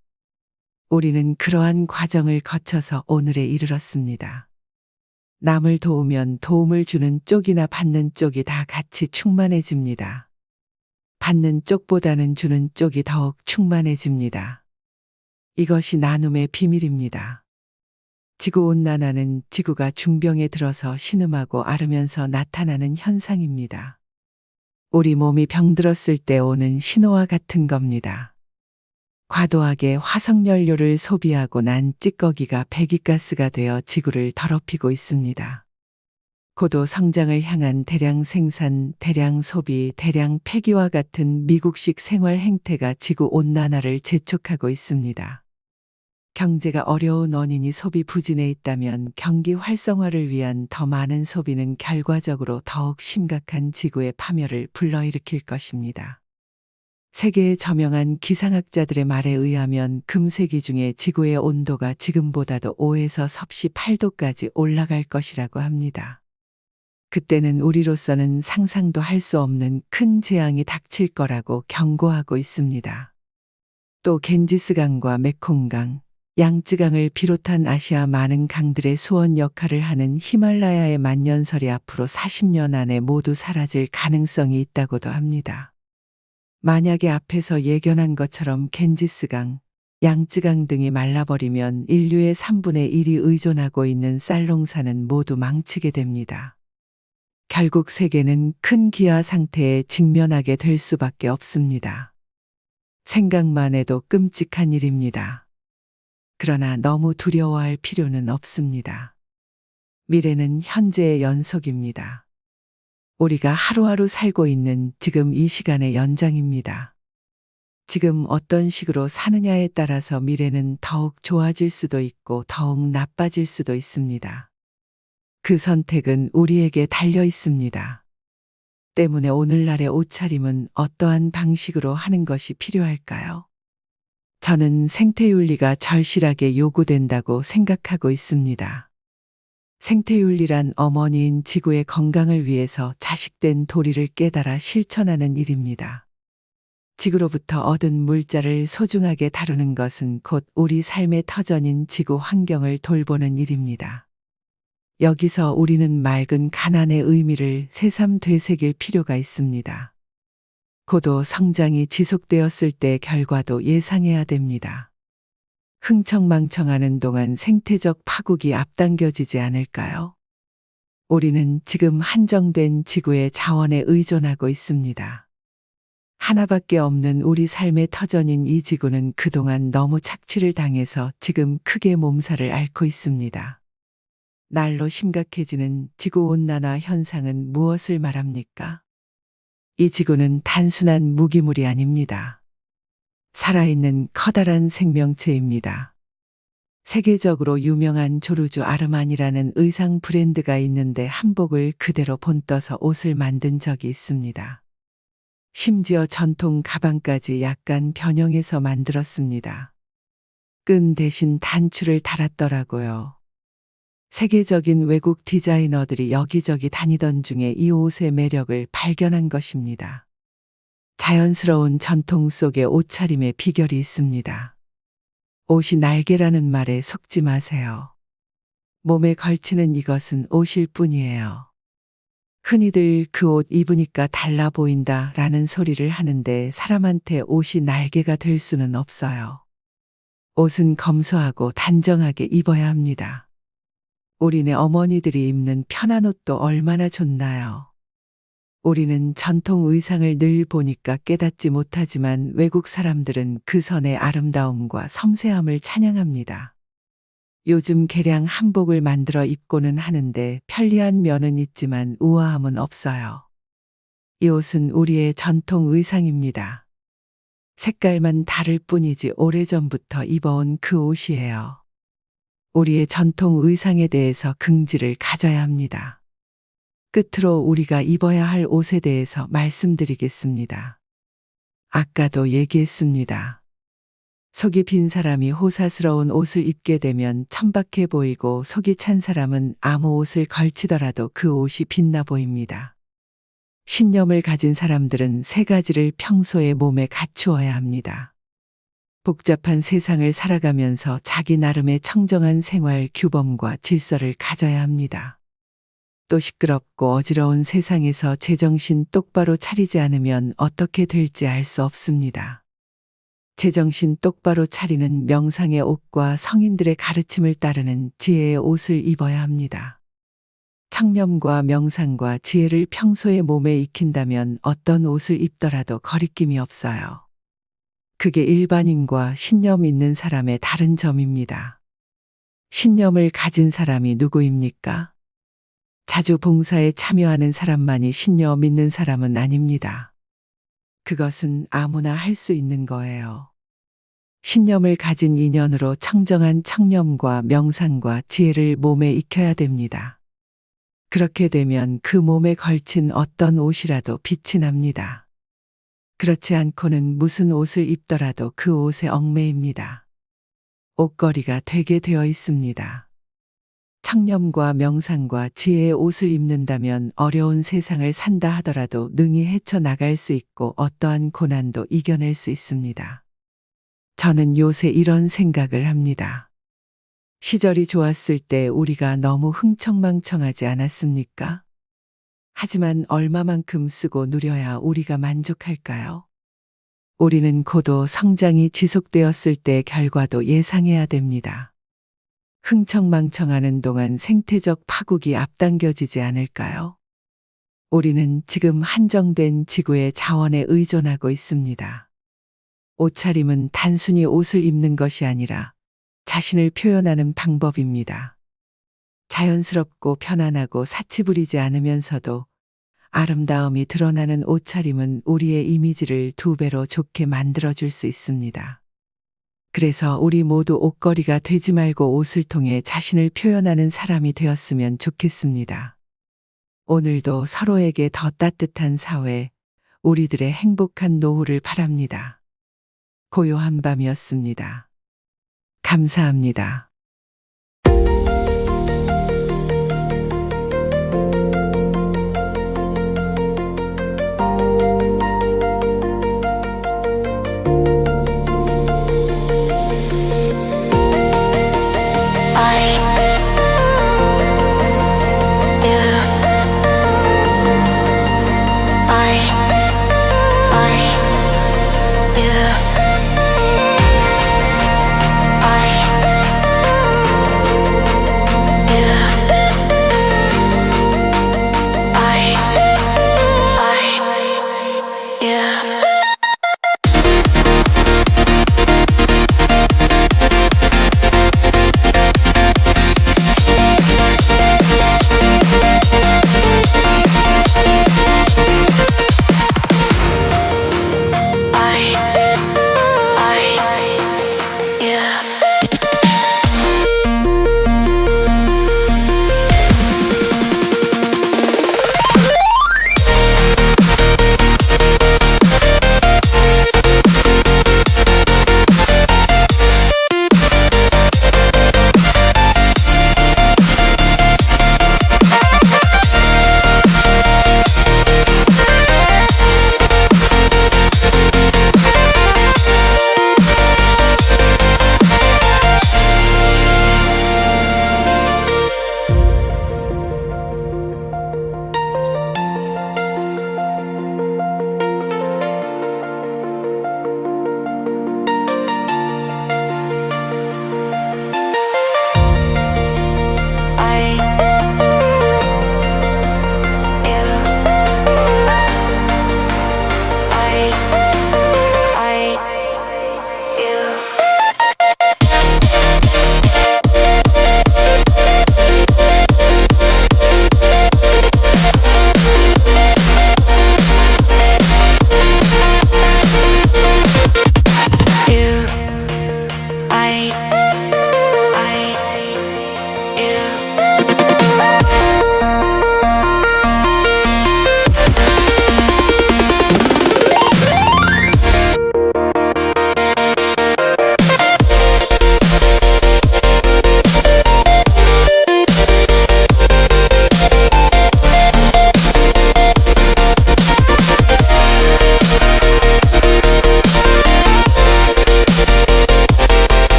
우리는 그러한 과정을 거쳐서 오늘에 이르렀습니다. 남을 도우면 도움을 주는 쪽이나 받는 쪽이 다 같이 충만해집니다. 받는 쪽보다는 주는 쪽이 더욱 충만해집니다. 이것이 나눔의 비밀입니다. 지구온난화는 지구가 중병에 들어서 신음하고 앓으면서 나타나는 현상입니다. 우리 몸이 병들었을 때 오는 신호와 같은 겁니다. 과도하게 화석연료를 소비하고 난 찌꺼기가 배기가스가 되어 지구를 더럽히고 있습니다. 고도 성장을 향한 대량 생산, 대량 소비, 대량 폐기와 같은 미국식 생활 행태가 지구 온난화를 재촉하고 있습니다. 경제가 어려운 원인이 소비 부진에 있다면 경기 활성화를 위한 더 많은 소비는 결과적으로 더욱 심각한 지구의 파멸을 불러일으킬 것입니다. 세계의 저명한 기상학자들의 말에 의하면 금세기 중에 지구의 온도가 지금보다도 5에서 섭씨 8도까지 올라갈 것이라고 합니다. 그때는 우리로서는 상상도 할 수 없는 큰 재앙이 닥칠 거라고 경고하고 있습니다. 또 겐지스강과 메콩강, 양쯔강을 비롯한 아시아 많은 강들의 수원 역할을 하는 히말라야의 만년설이 앞으로 40년 안에 모두 사라질 가능성이 있다고도 합니다. 만약에 앞에서 예견한 것처럼 겐지스강, 양쯔강 등이 말라버리면 인류의 3분의 1이 의존하고 있는 쌀 농사는 모두 망치게 됩니다. 결국 세계는 큰 기아 상태에 직면하게 될 수밖에 없습니다. 생각만 해도 끔찍한 일입니다. 그러나 너무 두려워할 필요는 없습니다. 미래는 현재의 연속입니다. 우리가 하루하루 살고 있는 지금 이 시간의 연장입니다. 지금 어떤 식으로 사느냐에 따라서 미래는 더욱 좋아질 수도 있고 더욱 나빠질 수도 있습니다. 그 선택은 우리에게 달려 있습니다. 때문에 오늘날의 옷차림은 어떠한 방식으로 하는 것이 필요할까요? 저는 생태윤리가 절실하게 요구된다고 생각하고 있습니다. 생태윤리란 어머니인 지구의 건강을 위해서 자식된 도리를 깨달아 실천하는 일입니다. 지구로부터 얻은 물자를 소중하게 다루는 것은 곧 우리 삶의 터전인 지구 환경을 돌보는 일입니다. 여기서 우리는 맑은 가난의 의미를 새삼 되새길 필요가 있습니다. 고도 성장이 지속되었을 때 결과도 예상해야 됩니다. 흥청망청하는 동안 생태적 파국이 앞당겨지지 않을까요? 우리는 지금 한정된 지구의 자원에 의존하고 있습니다. 하나밖에 없는 우리 삶의 터전인 이 지구는 그동안 너무 착취를 당해서 지금 크게 몸살을 앓고 있습니다. 날로 심각해지는 지구온난화 현상은 무엇을 말합니까? 이 지구는 단순한 무기물이 아닙니다. 살아있는 커다란 생명체입니다. 세계적으로 유명한 조르주 아르마니라는 의상 브랜드가 있는데 한복을 그대로 본떠서 옷을 만든 적이 있습니다. 심지어 전통 가방까지 약간 변형해서 만들었습니다. 끈 대신 단추를 달았더라고요. 세계적인 외국 디자이너들이 여기저기 다니던 중에 이 옷의 매력을 발견한 것입니다. 자연스러운 전통 속에 옷차림의 비결이 있습니다. 옷이 날개라는 말에 속지 마세요. 몸에 걸치는 이것은 옷일 뿐이에요. 흔히들 그 옷 입으니까 달라 보인다 라는 소리를 하는데 사람한테 옷이 날개가 될 수는 없어요. 옷은 검소하고 단정하게 입어야 합니다. 우리네 어머니들이 입는 편한 옷도 얼마나 좋나요? 우리는 전통 의상을 늘 보니까 깨닫지 못하지만 외국 사람들은 그 선의 아름다움과 섬세함을 찬양합니다. 요즘 개량 한복을 만들어 입고는 하는데 편리한 면은 있지만 우아함은 없어요. 이 옷은 우리의 전통 의상입니다. 색깔만 다를 뿐이지 오래전부터 입어온 그 옷이에요. 우리의 전통 의상에 대해서 긍지를 가져야 합니다. 끝으로 우리가 입어야 할 옷에 대해서 말씀드리겠습니다. 아까도 얘기했습니다. 속이 빈 사람이 호사스러운 옷을 입게 되면 천박해 보이고 속이 찬 사람은 아무 옷을 걸치더라도 그 옷이 빛나 보입니다. 신념을 가진 사람들은 세 가지를 평소에 몸에 갖추어야 합니다. 복잡한 세상을 살아가면서 자기 나름의 청정한 생활 규범과 질서를 가져야 합니다. 또 시끄럽고 어지러운 세상에서 제정신 똑바로 차리지 않으면 어떻게 될지 알 수 없습니다. 제정신 똑바로 차리는 명상의 옷과 성인들의 가르침을 따르는 지혜의 옷을 입어야 합니다. 청렴과 명상과 지혜를 평소에 몸에 익힌다면 어떤 옷을 입더라도 거리낌이 없어요. 그게 일반인과 신념 있는 사람의 다른 점입니다. 신념을 가진 사람이 누구입니까? 자주 봉사에 참여하는 사람만이 신념 있는 사람은 아닙니다. 그것은 아무나 할 수 있는 거예요. 신념을 가진 인연으로 청정한 청렴과 명상과 지혜를 몸에 익혀야 됩니다. 그렇게 되면 그 몸에 걸친 어떤 옷이라도 빛이 납니다. 그렇지 않고는 무슨 옷을 입더라도 그 옷에 얽매입니다. 옷걸이가 되게 되어 있습니다. 청렴과 명상과 지혜의 옷을 입는다면 어려운 세상을 산다 하더라도 능히 헤쳐나갈 수 있고 어떠한 고난도 이겨낼 수 있습니다. 저는 요새 이런 생각을 합니다. 시절이 좋았을 때 우리가 너무 흥청망청하지 않았습니까? 하지만 얼마만큼 쓰고 누려야 우리가 만족할까요? 우리는 고도 성장이 지속되었을 때 결과도 예상해야 됩니다. 흥청망청하는 동안 생태적 파국이 앞당겨지지 않을까요? 우리는 지금 한정된 지구의 자원에 의존하고 있습니다. 옷차림은 단순히 옷을 입는 것이 아니라 자신을 표현하는 방법입니다. 자연스럽고 편안하고 사치 부리지 않으면서도 아름다움이 드러나는 옷차림은 우리의 이미지를 2배로 좋게 만들어줄 수 있습니다. 그래서 우리 모두 옷걸이가 되지 말고 옷을 통해 자신을 표현하는 사람이 되었으면 좋겠습니다. 오늘도 서로에게 더 따뜻한 사회, 우리들의 행복한 노후를 바랍니다. 고요한 밤이었습니다. 감사합니다. Yeah.